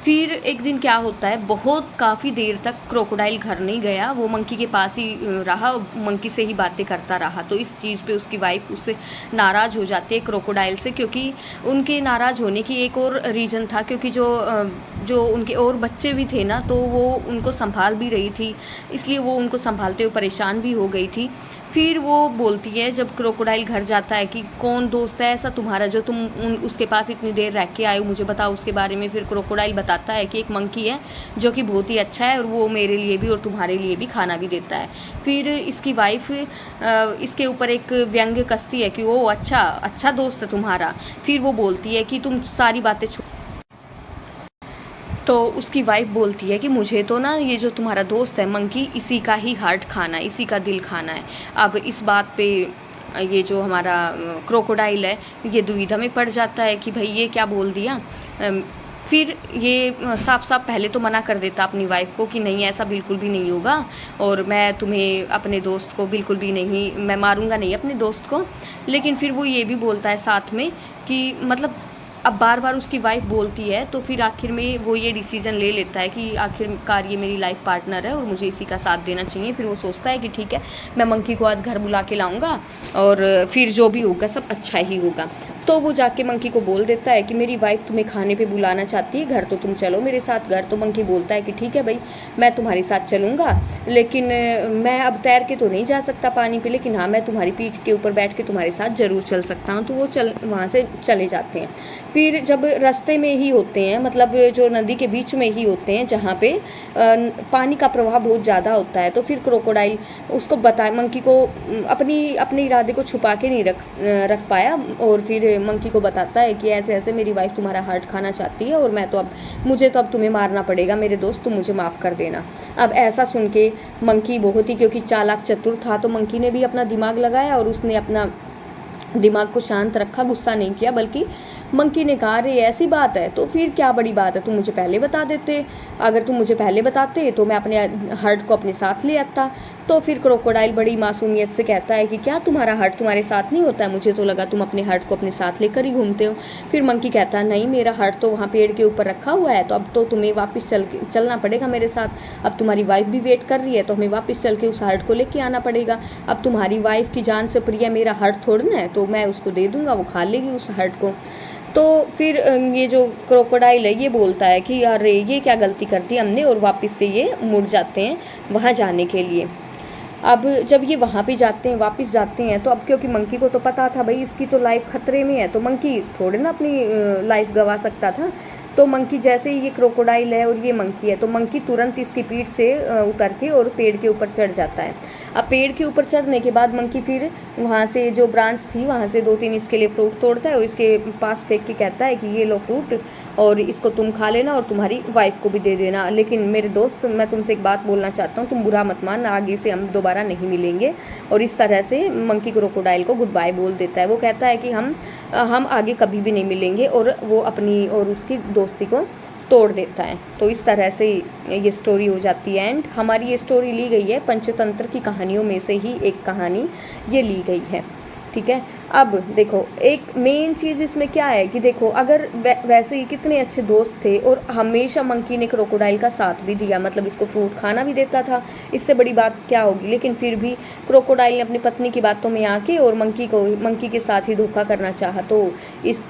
फिर एक दिन क्या होता है, बहुत काफ़ी देर तक क्रोकोडाइल घर नहीं गया, वो मंकी के पास ही रहा, मंकी से ही बातें करता रहा। तो इस चीज़ पे उसकी वाइफ उससे नाराज़ हो जाती है, क्रोकोडाइल से, क्योंकि उनके नाराज़ होने की एक और रीज़न था, क्योंकि जो उनके और बच्चे भी थे ना, तो वो उनको संभाल भी रही थी, इसलिए वो उनको संभालते हुए परेशान भी हो गई थी। फिर वो बोलती है जब क्रोकोडाइल घर जाता है कि कौन दोस्त है ऐसा तुम्हारा जो तुम उसके पास इतनी देर रह के आए हो, मुझे बताओ उसके बारे में। फिर क्रोकोडाइल बताता है कि एक मंकी है जो कि बहुत ही अच्छा है और वो मेरे लिए भी और तुम्हारे लिए भी खाना भी देता है। फिर इसकी वाइफ इसके ऊपर एक व्यंग्य कसती है कि वो अच्छा दोस्त है तुम्हारा। फिर वो बोलती है कि तुम सारी बातें, तो उसकी वाइफ बोलती है कि मुझे तो ना ये जो तुम्हारा दोस्त है मंकी, इसी का ही हार्ट खाना है, इसी का दिल खाना है। अब इस बात पे ये जो हमारा क्रोकोडाइल है ये दुविधा में पड़ जाता है कि भाई ये क्या बोल दिया। फिर ये साफ साफ पहले तो मना कर देता अपनी वाइफ को कि नहीं ऐसा बिल्कुल भी नहीं होगा और मैं तुम्हें, अपने दोस्त को बिल्कुल भी नहीं, मैं मारूंगा नहीं अपने दोस्त को। लेकिन फिर वो ये भी बोलता है साथ में कि मतलब अब बार बार उसकी वाइफ बोलती है तो फिर आखिर में वो ये डिसीजन ले लेता है कि आखिरकार ये मेरी लाइफ पार्टनर है और मुझे इसी का साथ देना चाहिए। फिर वो सोचता है कि ठीक है, मैं मंकी को आज घर बुला के लाऊंगा और फिर जो भी होगा सब अच्छा ही होगा। तो वो जाके मंकी को बोल देता है कि मेरी वाइफ तुम्हें खाने पे बुलाना चाहती है, घर तो तुम चलो मेरे साथ घर। तो मंकी बोलता है कि ठीक है भाई, मैं तुम्हारे साथ चलूँगा, लेकिन मैं अब तैर के तो नहीं जा सकता पानी पे, लेकिन हाँ मैं तुम्हारी पीठ के ऊपर बैठ के तुम्हारे साथ ज़रूर चल सकता हूँ। तो वो वहाँ से चले जाते हैं। फिर जब रास्ते में ही होते हैं, मतलब जो नदी के बीच में ही होते हैं जहाँ पे पानी का प्रवाह बहुत ज़्यादा होता है, तो फिर क्रोकोडाइल उसको मंकी को अपने इरादे को छुपा के नहीं रख पाया और फिर मंकी को बताता है कि ऐसे ऐसे मेरी वाइफ तुम्हारा हार्ट खाना चाहती है और मुझे तो अब तुम्हें मारना पड़ेगा मेरे दोस्त, तुम मुझे माफ़ कर देना। अब ऐसा सुन के मंकी बहुत ही, क्योंकि चालाक चतुर था, तो मंकी ने भी अपना दिमाग लगाया और उसने अपना दिमाग को शांत रखा, गुस्सा नहीं किया, बल्कि मंकी ने कहा अरे ऐसी बात है तो फिर क्या बड़ी बात है, तुम मुझे पहले बता देते, अगर तुम मुझे पहले बताते तो मैं अपने हार्ट को अपने साथ ले आता। तो फिर क्रोकोडाइल बड़ी मासूमियत से कहता है कि क्या तुम्हारा हार्ट तुम्हारे साथ नहीं होता है, मुझे तो लगा तुम अपने हार्ट को अपने साथ लेकर ही घूमते हो। फिर मंकी कहता है नहीं, मेरा हार्ट तो वहाँ पेड़ के ऊपर रखा हुआ है, तो अब तो तुम्हें वापस चलना पड़ेगा मेरे साथ। अब तुम्हारी वाइफ भी वेट कर रही है तो हमें वापस चल के उस हार्ट को लेके आना पड़ेगा। अब तुम्हारी वाइफ की जान से प्रिय मेरा हार्ट थोड़ना है, तो मैं उसको दे दूँगा, वो खा लेगी उस हार्ट को। तो फिर ये जो क्रोकोडाइल है ये बोलता है कि अरे ये क्या गलती कर दी हमने, और वापस से ये मुड़ जाते हैं वहाँ जाने के लिए। अब जब ये वहाँ पे जाते हैं, वापस जाते हैं, तो अब क्योंकि मंकी को तो पता था भाई इसकी तो लाइफ खतरे में है, तो मंकी थोड़े ना अपनी लाइफ गंवा सकता था। तो मंकी, जैसे ही ये क्रोकोडाइल है और ये मंकी है, तो मंकी तुरंत इसकी पीठ से उतर के और पेड़ के ऊपर चढ़ जाता है। अब पेड़ के ऊपर चढ़ने के बाद मंकी फिर वहाँ से जो ब्रांच थी वहाँ से 2-3 इसके लिए फ्रूट तोड़ता है और इसके पास फेंक के कहता है कि ये लो फ्रूट और इसको तुम खा लेना और तुम्हारी वाइफ को भी दे देना। लेकिन मेरे दोस्त, मैं तुमसे एक बात बोलना चाहता हूँ, तुम बुरा मत मान, आगे से हम दोबारा नहीं मिलेंगे। और इस तरह से मंकी क्रोकोडाइल को गुड बाय बोल देता है। वो कहता है कि हम आगे कभी भी नहीं मिलेंगे और वो अपनी और उसकी दोस्ती को तोड़ देता है। तो इस तरह से ये स्टोरी हो जाती है। एंड हमारी ये स्टोरी ली गई है पंचतंत्र की कहानियों में से ही एक कहानी ये ली गई है, ठीक है। अब देखो एक मेन चीज़ इसमें क्या है कि देखो अगर वैसे ही कितने अच्छे दोस्त थे और हमेशा मंकी ने क्रोकोडाइल का साथ भी दिया, मतलब इसको फ्रूट खाना भी देता था, इससे बड़ी बात क्या होगी। लेकिन फिर भी क्रोकोडाइल ने अपनी पत्नी की बातों में आके और मंकी के साथ ही धोखा करना चाहा। तो इस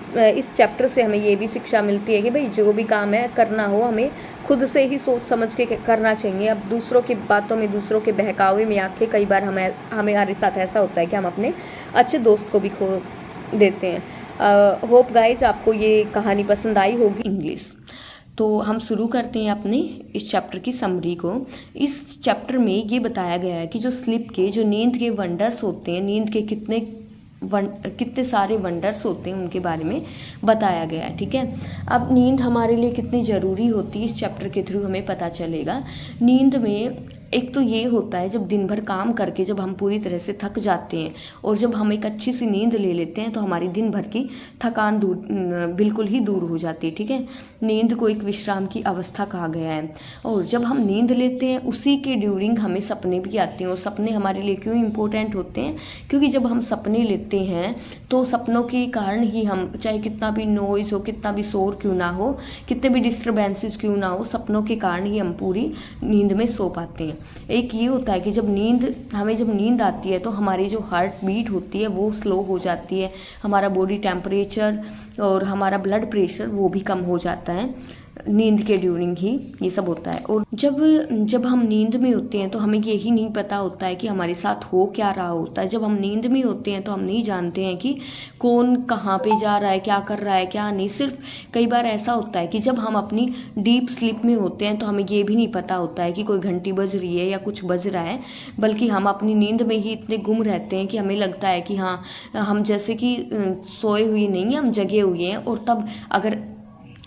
चैप्टर से हमें ये भी शिक्षा मिलती है कि भाई जो भी काम है करना हो हमें खुद से ही सोच समझ के करना चाहिए। अब दूसरों की बातों में, दूसरों के बहकावे में आके कई बार हमारे साथ ऐसा होता है कि हम अपने अच्छे दोस्त को भी खो देते हैं। होप गाइज आपको ये कहानी पसंद आई होगी। इंग्लिश तो हम शुरू करते हैं अपने इस चैप्टर की समरी को। इस चैप्टर में ये बताया गया है कि जो स्लीप के, जो नींद के वंडर्स होते हैं, नींद के कितने सारे वंडर्स होते हैं उनके बारे में बताया गया है, ठीक है। अब नींद हमारे लिए कितनी ज़रूरी होती है इस चैप्टर के थ्रू हमें पता चलेगा। नींद में एक तो ये होता है जब दिन भर काम करके जब हम पूरी तरह से थक जाते हैं और जब हम एक अच्छी सी नींद ले लेते हैं तो हमारी दिन भर की थकान बिल्कुल ही दूर हो जाती है, ठीक है। नींद को एक विश्राम की अवस्था कहा गया है। और जब हम नींद लेते हैं उसी के ड्यूरिंग हमें सपने भी आते हैं। और सपने हमारे लिए क्यों इम्पोर्टेंट होते हैं, क्योंकि जब हम सपने लेते हैं तो सपनों के कारण ही हम, चाहे कितना भी नॉइज़ हो, कितना भी शोर क्यों ना हो, कितने भी डिस्टर्बेंसेस क्यों ना हो, सपनों के कारण ही हम पूरी नींद में सो पाते हैं। एक ये होता है कि जब नींद आती है तो हमारी जो हार्ट बीट होती है वो स्लो हो जाती है, हमारा बॉडी टेम्परेचर और हमारा ब्लड प्रेशर वो भी कम हो जाता है। नींद के ड्यूरिंग ही ये सब होता है। और जब हम नींद में होते हैं तो हमें यही नहीं पता होता है कि हमारे साथ हो क्या रहा होता है। जब हम नींद में होते हैं तो हम नहीं जानते हैं कि कौन कहाँ पे जा रहा है, क्या कर रहा है, क्या नहीं। सिर्फ कई बार ऐसा होता है कि जब हम अपनी डीप स्लीप में होते हैं तो हमें ये भी नहीं पता होता है कि कोई घंटी बज रही है या कुछ बज रहा है, बल्कि हम अपनी नींद में ही इतने गुम रहते हैं कि हमें लगता है कि हाँ हम जैसे कि सोए हुए नहीं हैं, हम जगे हुए हैं। और तब अगर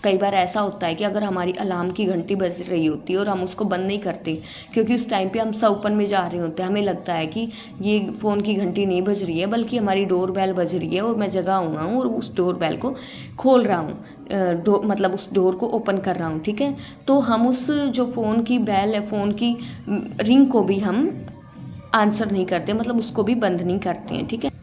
कई बार ऐसा होता है कि अगर हमारी अलार्म की घंटी बज रही होती है और हम उसको बंद नहीं करते क्योंकि उस टाइम पे हम सपन में जा रहे होते हैं, हमें लगता है कि ये फ़ोन की घंटी नहीं बज रही है बल्कि हमारी डोर बेल बज रही है और मैं जगा हुआ हूँ और उस डोर बेल को खोल रहा हूँ, मतलब उस डोर को ओपन कर रहा हूँ, ठीक है। तो हम उस जो फ़ोन की बेल है, फ़ोन की रिंग को भी हम आंसर नहीं करते, मतलब उसको भी बंद नहीं करते हैं, ठीक है।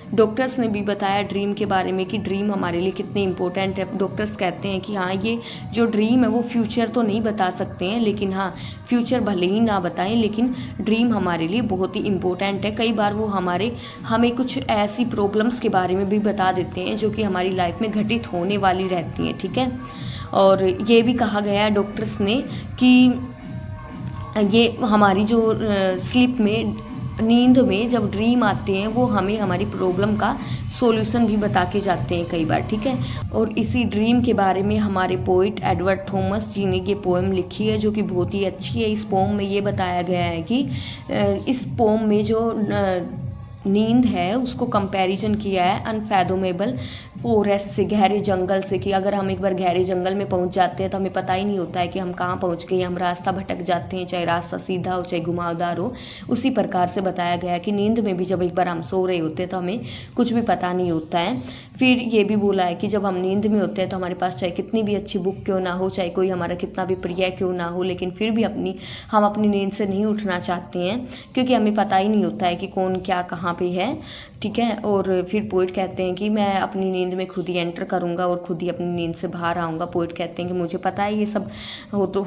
डॉक्टर्स ने भी बताया ड्रीम के बारे में कि ड्रीम हमारे लिए कितने इंपॉर्टेंट है। डॉक्टर्स कहते हैं कि हाँ ये जो ड्रीम है वो फ्यूचर तो नहीं बता सकते हैं, लेकिन हाँ फ्यूचर भले ही ना बताएं लेकिन ड्रीम हमारे लिए बहुत ही इम्पोर्टेंट है। कई बार वो हमें कुछ ऐसी प्रॉब्लम्स के बारे में भी बता देते हैं जो कि हमारी लाइफ में घटित होने वाली रहती हैं, ठीक है। और ये भी कहा गया है डॉक्टर्स ने कि ये हमारी जो स्लीप में, नींद में जब ड्रीम आते हैं वो हमें हमारी प्रॉब्लम का सॉल्यूशन भी बता के जाते हैं कई बार, ठीक है। और इसी ड्रीम के बारे में हमारे पोइट एडवर्ड थॉमस जी ने ये पोएम लिखी है जो कि बहुत ही अच्छी है। इस पोएम में ये बताया गया है कि इस पोएम में जो नींद है उसको कंपैरिजन किया है अनफैथोमेबल फॉरेस्ट से, गहरे जंगल से, कि अगर हम एक बार गहरे जंगल में पहुंच जाते हैं तो हमें पता ही नहीं होता है कि हम कहाँ पहुंच गए, हम रास्ता भटक जाते हैं, चाहे रास्ता सीधा हो चाहे घुमावदार हो। उसी प्रकार से बताया गया कि नींद में भी जब एक बार हम सो रहे होते हैं तो हमें कुछ भी पता नहीं होता है। फिर ये भी बोला है कि जब हम नींद में होते हैं तो हमारे पास चाहे कितनी भी अच्छी बुक क्यों ना हो, चाहे कोई हमारा कितना भी प्रिय क्यों ना हो, लेकिन फिर भी हम अपनी नींद से नहीं उठना चाहते हैं क्योंकि हमें पता ही नहीं होता है कि कौन क्या कहाँ पे है, ठीक है। और फिर पोइट कहते हैं कि मैं अपनी नींद में खुद ही एंटर करूंगा और खुद ही अपनी नींद से बाहर आऊँगा। पोइट कहते हैं कि मुझे पता है ये सब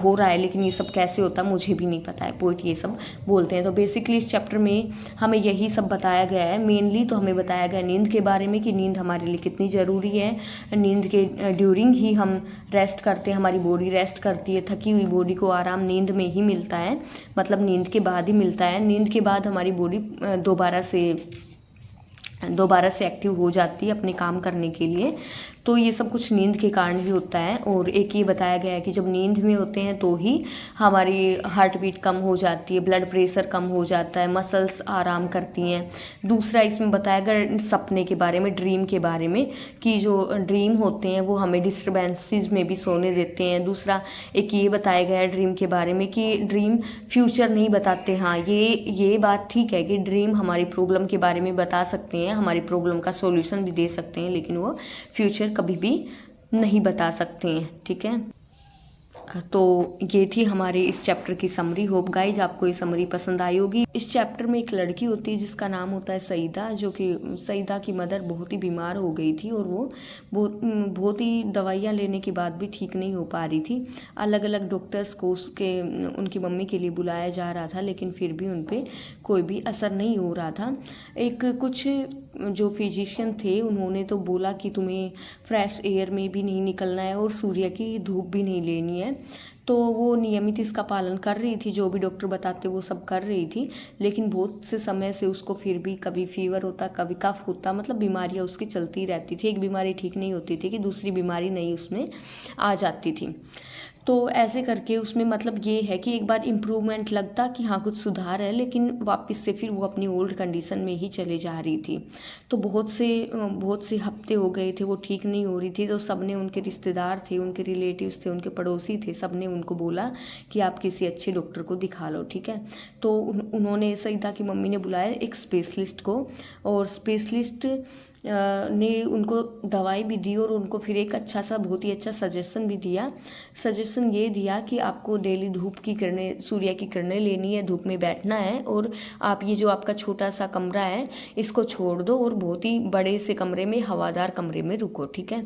हो रहा है लेकिन ये सब कैसे होता है मुझे भी नहीं पता है, पोइट ये सब बोलते हैं। तो बेसिकली इस चैप्टर में हमें यही सब बताया गया है। मेनली तो हमें बताया गया नींद के बारे में कि नींद हमारे लिए कितनी ज़रूरी है। नींद के ड्यूरिंग ही हम रेस्ट करते हैं, हमारी बॉडी रेस्ट करती है। थकी हुई बॉडी को आराम नींद में ही मिलता है, मतलब नींद के बाद ही मिलता है। नींद के बाद हमारी बॉडी दोबारा से एक्टिव हो जाती है अपने काम करने के लिए। तो ये सब कुछ नींद के कारण ही होता है। और एक ये बताया गया है कि जब नींद में होते हैं तो ही हमारी हार्ट बीट कम हो जाती है, ब्लड प्रेशर कम हो जाता है, मसल्स आराम करती हैं। दूसरा इसमें बताया गया सपने के बारे में, ड्रीम के बारे में, कि जो ड्रीम होते हैं वो हमें डिस्टर्बेंसेस में भी सोने देते हैं। दूसरा एक ये बताया गया है ड्रीम के बारे में कि ड्रीम फ्यूचर नहीं बताते। हाँ ये बात ठीक है कि ड्रीम हमारी प्रॉब्लम के बारे में बता सकते हैं, हमारी प्रॉब्लम का सॉल्यूशन भी दे सकते हैं, लेकिन वो फ्यूचर कभी भी नहीं बता सकते हैं, ठीक है। तो ये थी हमारे इस चैप्टर की समरी। होप गाइज आपको ये समरी पसंद आई होगी। इस चैप्टर में एक लड़की होती है जिसका नाम होता है सईदा, जो कि सईदा की मदर बहुत ही बीमार हो गई थी और वो बहुत ही दवाइयाँ लेने के बाद भी ठीक नहीं हो पा रही थी। अलग अलग डॉक्टर्स को उनकी मम्मी के लिए बुलाया जा रहा था, लेकिन फिर भी उन पर कोई भी असर नहीं हो रहा था। कुछ जो फिजिशियन थे उन्होंने तो बोला कि तुम्हें फ्रेश एयर में भी नहीं निकलना है और सूर्य की धूप भी नहीं लेनी है। तो वो नियमित इसका पालन कर रही थी, जो भी डॉक्टर बताते वो सब कर रही थी। लेकिन बहुत से समय से उसको फिर भी कभी फीवर होता, कभी कफ होता, मतलब बीमारियाँ उसकी चलती रहती थी। एक बीमारी ठीक नहीं होती थी कि दूसरी बीमारी नई उसमें आ जाती थी। तो ऐसे करके उसमें मतलब ये है कि एक बार इम्प्रूवमेंट लगता कि हाँ कुछ सुधार है, लेकिन वापस से फिर वो अपनी ओल्ड कंडीशन में ही चले जा रही थी। तो बहुत से हफ्ते हो गए थे वो ठीक नहीं हो रही थी। तो सब ने, उनके रिश्तेदार थे, उनके रिलेटिव्स थे, उनके पड़ोसी थे, सब ने उनको बोला कि आप किसी अच्छे डॉक्टर को दिखा लो, ठीक है। तो उन्होंने, सईदा की मम्मी ने बुलाया एक स्पेशलिस्ट को, और स्पेशलिस्ट ने उनको दवाई भी दी और उनको फिर एक अच्छा सा, बहुत ही अच्छा सजेशन भी दिया। सजेशन ये दिया कि आपको डेली धूप की किरणें, सूर्य की किरणें लेनी है, धूप में बैठना है, और आप ये जो आपका छोटा सा कमरा है इसको छोड़ दो और बहुत ही बड़े से कमरे में, हवादार कमरे में रुको, ठीक है।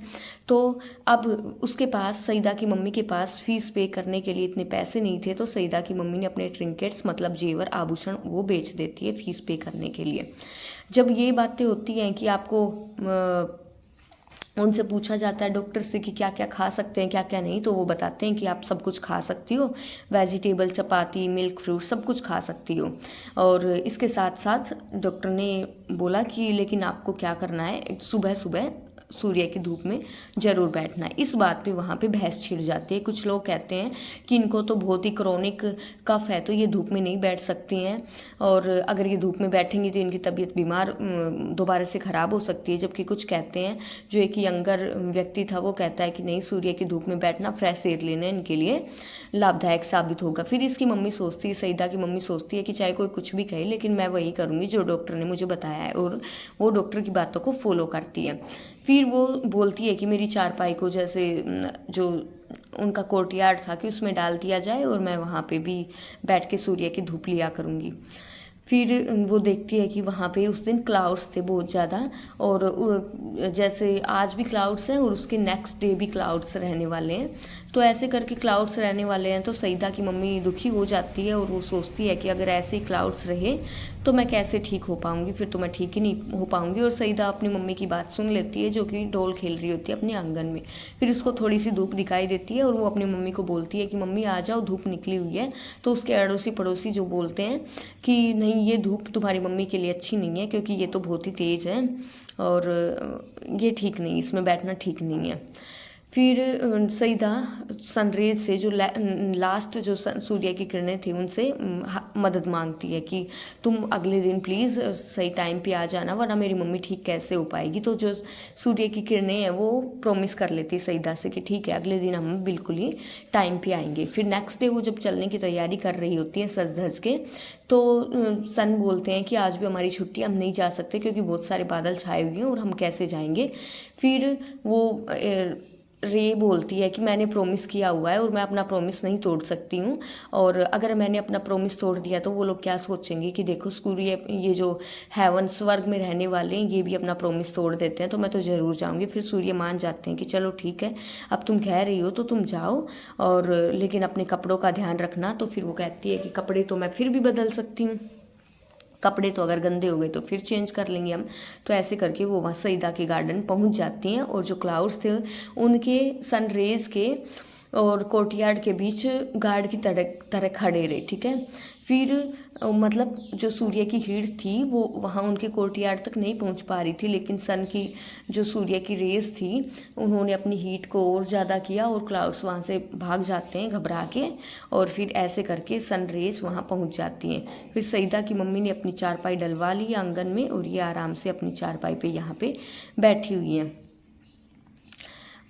तो अब उसके पास, सईदा की मम्मी के पास फीस पे करने के लिए इतने पैसे नहीं थे। तो सईदा की मम्मी ने अपने ट्रिंकेट्स, मतलब जेवर आभूषण, वो बेच देती है फीस पे करने के लिए। जब ये बातें होती हैं कि आपको उनसे पूछा जाता है डॉक्टर से कि क्या क्या खा सकते हैं, क्या क्या नहीं, तो वो बताते हैं कि आप सब कुछ खा सकती हो, वेजिटेबल, चपाती, मिल्क, फ्रूट, सब कुछ खा सकती हो। और इसके साथ साथ डॉक्टर ने बोला कि लेकिन आपको क्या करना है, सुबह सुबह सूर्य की धूप में ज़रूर बैठना है। इस बात पे वहाँ पे बहस छिड़ जाती है। कुछ लोग कहते हैं कि इनको तो बहुत ही क्रॉनिक कफ है, तो ये धूप में नहीं बैठ सकती हैं, और अगर ये धूप में बैठेंगी तो इनकी तबीयत दोबारा से ख़राब हो सकती है। जबकि कुछ कहते हैं, जो एक यंगर व्यक्ति था वो कहता है कि नहीं, सूर्य की धूप में बैठना, फ्रेश एयर लेना इनके लिए लाभदायक साबित होगा। फिर इसकी मम्मी सोचती है, सईदा की मम्मी सोचती है कि चाहे कोई कुछ भी कहे, लेकिन मैं वही करूँगी जो डॉक्टर ने मुझे बताया है, और वो डॉक्टर की बातों को फॉलो करती है। फिर वो बोलती है कि मेरी चारपाई को, जैसे जो उनका कोर्टयार्ड था, कि उसमें डाल दिया जाए और मैं वहाँ पे भी बैठ के सूर्य की धूप लिया करूँगी। फिर वो देखती है कि वहाँ पे उस दिन क्लाउड्स थे बहुत ज़्यादा, और जैसे आज भी क्लाउड्स हैं और उसके नेक्स्ट डे भी क्लाउड्स रहने वाले हैं। तो ऐसे करके क्लाउड्स रहने वाले हैं, तो सईदा की मम्मी दुखी हो जाती है और वो सोचती है कि अगर ऐसे ही क्लाउड्स रहे तो मैं कैसे ठीक हो पाऊँगी, फिर तो मैं ठीक ही नहीं हो पाऊँगी। और सईदा अपनी मम्मी की बात सुन लेती है, जो कि डोल खेल रही होती है अपने आंगन में। फिर उसको थोड़ी सी धूप दिखाई देती है और वो अपनी मम्मी को बोलती है कि मम्मी आ जाओ, धूप निकली हुई है। तो उसके अड़ोसी पड़ोसी जो बोलते हैं कि नहीं, ये धूप तुम्हारी मम्मी के लिए अच्छी नहीं है, क्योंकि ये तो बहुत ही तेज़ है और ये ठीक नहीं, इसमें बैठना ठीक नहीं है। फिर सईदा सनरेज से, जो लास्ट जो सूर्य की किरणें थी, उनसे मदद मांगती है कि तुम अगले दिन प्लीज़ सही टाइम पे आ जाना, वरना मेरी मम्मी ठीक कैसे हो पाएगी। तो जो सूर्य की किरणें हैं वो प्रॉमिस कर लेती है सईदा से कि ठीक है, अगले दिन हम बिल्कुल ही टाइम पे आएंगे। फिर नेक्स्ट डे वो जब चलने की तैयारी कर रही होती है सज धज के, तो सन बोलते हैं कि आज भी हमारी छुट्टी, हम नहीं जा सकते क्योंकि बहुत सारे बादल छाए हुए हैं और हम कैसे जाएंगे। फिर वो रे बोलती है कि मैंने प्रॉमिस किया हुआ है और मैं अपना प्रॉमिस नहीं तोड़ सकती हूँ, और अगर मैंने अपना प्रॉमिस तोड़ दिया तो वो लोग क्या सोचेंगे कि देखो सूर्य, ये जो हेवन, स्वर्ग में रहने वाले हैं, ये भी अपना प्रॉमिस तोड़ देते हैं, तो मैं तो ज़रूर जाऊँगी। फिर सूर्य मान जाते हैं कि चलो ठीक है, अब तुम कह रही हो तो तुम जाओ, और लेकिन अपने कपड़ों का ध्यान रखना। तो फिर वो कहती है कि कपड़े तो मैं फिर भी बदल सकती हूँ, कपड़े तो अगर गंदे हो गए तो फिर चेंज कर लेंगे हम। तो ऐसे करके वो वहाँ सईदा के गार्डन पहुँच जाती हैं, और जो क्लाउड्स थे उनके सनरेज के और कोर्टयार्ड के बीच गार्ड की तरह खड़े रहे, ठीक है। फिर मतलब जो सूर्य की हीट थी वो वहाँ उनके कोर्टयार्ड तक नहीं पहुँच पा रही थी, लेकिन सन की जो सूर्य की रेस थी उन्होंने अपनी हीट को और ज़्यादा किया और क्लाउड्स वहाँ से भाग जाते हैं घबरा के, और फिर ऐसे करके सन रेज वहाँ पहुँच जाती हैं। फिर सईदा की मम्मी ने अपनी चारपाई डलवा ली आंगन में, और ये आराम से अपनी चारपाई पे यहाँ पे बैठी हुई हैं।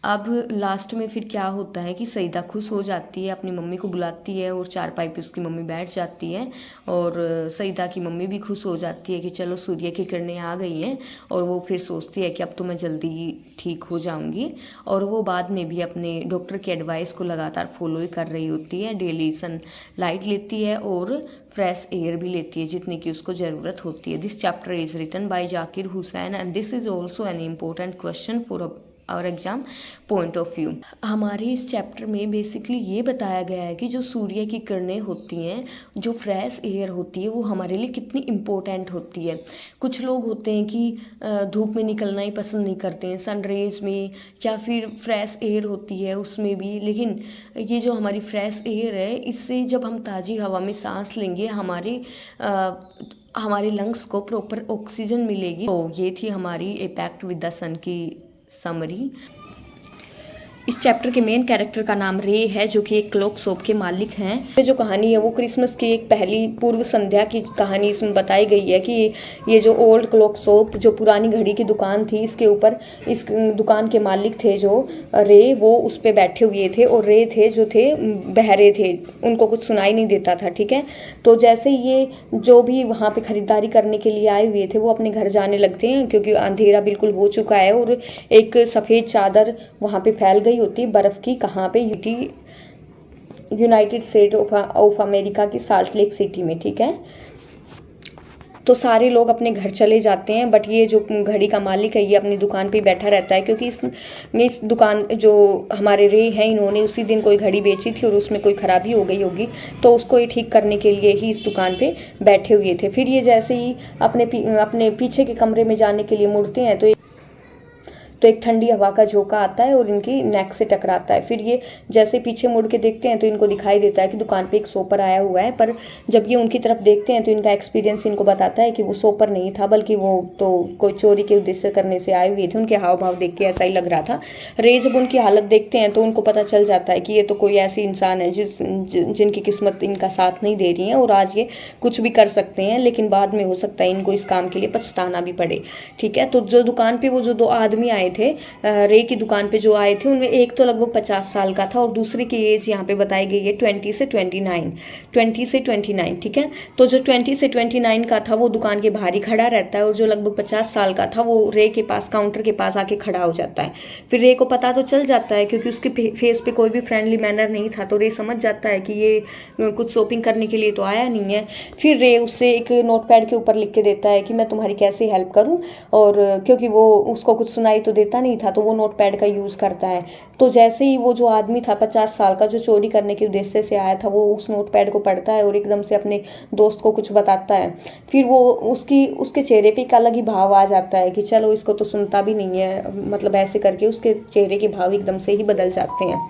अब लास्ट में फिर क्या होता है कि सईदा खुश हो जाती है, अपनी मम्मी को बुलाती है और चारपाई पे उसकी मम्मी बैठ जाती है और सईदा की मम्मी भी खुश हो जाती है कि चलो सूर्य की किरणें आ गई हैं। और वो फिर सोचती है कि अब तो मैं जल्दी ठीक हो जाऊंगी। और वो बाद में भी अपने डॉक्टर की एडवाइस को लगातार फॉलो ही कर रही होती है, डेली सनलाइट लेती है और फ्रेश एयर भी लेती है जितनी की उसको ज़रूरत होती है। This chapter is written by Zakir Hussain and this is also an important question for our exam point of view. हमारे इस चैप्टर में बेसिकली ये बताया गया है कि जो सूर्य की किरणें होती हैं, जो फ्रेश एयर होती है, वो हमारे लिए कितनी इम्पोर्टेंट होती है। कुछ लोग होते हैं कि धूप में निकलना ही पसंद नहीं करते हैं, सन रेज में, या फिर फ्रेश एयर होती है उसमें भी। लेकिन ये जो हमारी फ्रेश एयर है, इससे जब हम ताज़ी हवा में सांस लेंगे हमारे लंग्स को प्रॉपर ऑक्सीजन मिलेगी। तो ये थी हमारी ए पैक्ट विद द सन की समरी। इस चैप्टर के मेन कैरेक्टर का नाम रे है, जो कि एक क्लॉक शॉप के मालिक हैं। ये जो कहानी है वो क्रिसमस की एक पहली पूर्व संध्या की कहानी इसमें बताई गई है कि ये जो ओल्ड क्लॉक शॉप, जो पुरानी घड़ी की दुकान थी, इसके ऊपर इस दुकान के मालिक थे जो रे, वो उस पर बैठे हुए थे। और रे थे जो थे बहरे थे, उनको कुछ सुनाई नहीं देता था, ठीक है। तो जैसे ये जो भी वहाँ पे खरीदारी करने के लिए आए हुए थे वो अपने घर जाने लगते हैं, क्योंकि अंधेरा बिल्कुल हो चुका है और एक सफ़ेद चादर वहाँ पे फैल गई होती है बर्फ की। कहाँ पे? यूनाइटेड स्टेट ऑफ अमेरिका की साल्ट लेक सिटी में, ठीक है। तो सारे लोग अपने घर चले जाते हैं, बट ये जो घड़ी का मालिक है ये अपनी दुकान पे बैठा रहता है, क्योंकि इस दुकान जो हमारे रे हैं, इन्होंने उसी दिन कोई घड़ी बेची थी और उसमें कोई खराबी हो गई होगी, तो उसको ये ठीक करने के लिए ही इस दुकान पे बैठे हुए थे। फिर ये जैसे ही अपने पीछे के कमरे में जाने के लिए मुड़ते हैं तो एक ठंडी हवा का झोंका आता है और इनकी नेक से टकराता है। फिर ये जैसे पीछे मुड़ के देखते हैं तो इनको दिखाई देता है कि दुकान पे एक शॉपर आया हुआ है। पर जब ये उनकी तरफ देखते हैं तो इनका एक्सपीरियंस इनको बताता है कि वो शॉपर नहीं था, बल्कि वो तो कोई चोरी के उद्देश्य करने से आए हुए थे। उनके हाव भाव देख के ऐसा ही लग रहा था। रे जब उनकी हालत देखते हैं तो उनको पता चल जाता है कि ये तो कोई ऐसी इंसान है जिनकी किस्मत इनका साथ नहीं दे रही है और आज ये कुछ भी कर सकते हैं, लेकिन बाद में हो सकता है इनको इस काम के लिए पछताना भी पड़े, ठीक है। तो जो दुकान पे वो जो दो आदमी आए थे, रे की दुकान पे जो आए थे, उनमें एक तो लगभग 50 साल का था और दूसरे की एज यहाँ पे बताई गई है 20 से 29, ठीक है। तो जो 20 से 29 का था वो दुकान के बाहर ही खड़ा रहता है और जो लगभग 50 साल का था वो रे के पास, काउंटर के पास आके खड़ा हो जाता है। फिर रे को पता तो चल जाता है, क्योंकि उसके फेस पे कोई भी फ्रेंडली मैनर नहीं था, तो रे समझ जाता है कि ये कुछ शॉपिंग करने के लिए तो आया नहीं है। फिर रे उससे एक नोटपैड के ऊपर लिख के देता है कि मैं तुम्हारी कैसे हेल्प करूँ, और क्योंकि वो उसको कुछ सुनाई तो देता नहीं था तो वो नोटपैड का यूज़ करता है। तो जैसे ही वो जो आदमी था 50 साल का, जो चोरी करने के उद्देश्य से आया था, वो उस नोटपैड को पढ़ता है और एकदम से अपने दोस्त को कुछ बताता है। फिर वो उसके चेहरे पे एक अलग ही भाव आ जाता है कि चलो इसको तो सुनता भी नहीं है, मतलब ऐसे करके उसके चेहरे के भाव एकदम से ही बदल जाते हैं।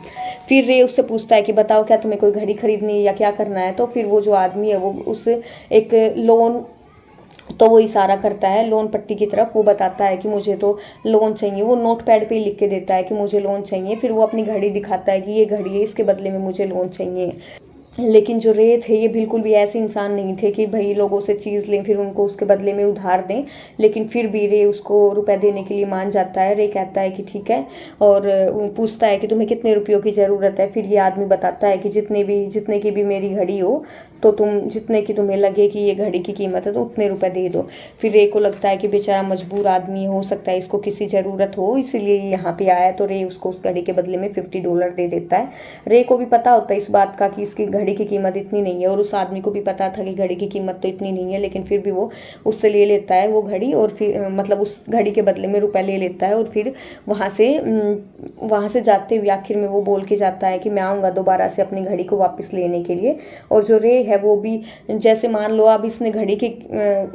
फिर रे उससे पूछता है कि बताओ क्या तुम्हें कोई घड़ी खरीदनी है या क्या करना है। तो फिर वो जो आदमी है वो उस एक लोन, तो वो इशारा करता है लोन पट्टी की तरफ, वो बताता है कि मुझे तो लोन चाहिए। वो नोटपैड पे लिख के देता है कि मुझे लोन चाहिए। फिर वो अपनी घड़ी दिखाता है कि ये घड़ी है, इसके बदले में मुझे लोन चाहिए। लेकिन जो रे थे ये बिल्कुल भी ऐसे इंसान नहीं थे कि भाई लोगों से चीज़ लें फिर उनको उसके बदले में उधार दें। लेकिन फिर भी रे उसको रुपए देने के लिए मान जाता है। रे कहता है कि ठीक है, और पूछता है कि तुम्हें कितने रुपयों की ज़रूरत है। फिर ये आदमी बताता है कि जितने की भी मेरी घड़ी हो, तो तुम जितने की तुम्हें लगे कि ये घड़ी की कीमत है तो उतने रुपए दे दो। फिर रे को लगता है कि बेचारा मजबूर आदमी हो सकता है इसको किसी ज़रूरत हो, इसीलिए यहाँ पे आया। तो रे उसको उस घड़ी के बदले में $50 दे देता है। रे को भी पता होता है इस बात का कि इसकी घड़ी की कीमत इतनी नहीं है, और उस आदमी को भी पता था कि घड़ी की कीमत तो इतनी नहीं है, लेकिन फिर भी वो उससे ले लेता है वो घड़ी, और फिर मतलब उस घड़ी के बदले में रुपए ले लेता है। और फिर वहाँ से जाते हुए आखिर में वो बोल के जाता है कि मैं आऊँगा दोबारा से अपनी घड़ी को वापस लेने के लिए। और जो रे है वो भी, जैसे मान लो अब इसने घड़ी की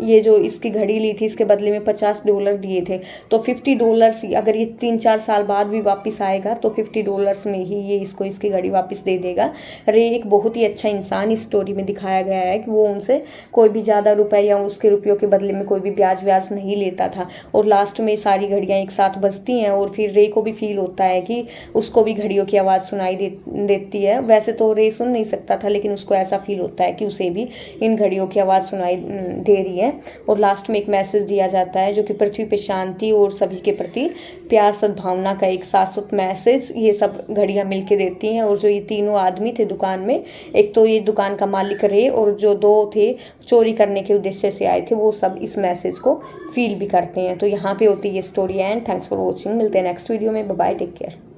ये जो इसकी घड़ी ली थी इसके बदले में $50 दिए थे, तो $50 अगर ये 3-4 साल बाद भी वापस आएगा तो $50 में ही ये इसको इसकी घड़ी वापस दे देगा। रे एक बहुत ही अच्छा इंसान इस स्टोरी में दिखाया गया है कि वो उनसे कोई भी ज़्यादा रुपए या उसके रुपयों के बदले में कोई भी ब्याज नहीं लेता था। और लास्ट में सारी घड़ियाँ एक साथ बजती हैं और फिर रे को भी फील होता है कि उसको भी घड़ियों की आवाज़ सुनाई देती है। वैसे तो रे सुन नहीं सकता था, लेकिन उसको ऐसा फील होता है होता है कि उसे भी इन घड़ियों की आवाज़ सुनाई दे रही है। और लास्ट में एक मैसेज दिया जाता है जो कि पृथ्वी पे शांति और सभी के प्रति प्यार सद्भावना का एक शाश्वत मैसेज ये सब घड़ियां मिलके देती हैं। और जो ये तीनों आदमी थे दुकान में, एक तो ये दुकान का मालिक रे और जो 2 थे चोरी करने के उद्देश्य से आए थे, वो सब इस मैसेज को फील भी करते हैं। तो यहाँ पे होती है ये story end. Thanks for watching. मिलते हैं नेक्स्ट वीडियो में। Bye bye, take care.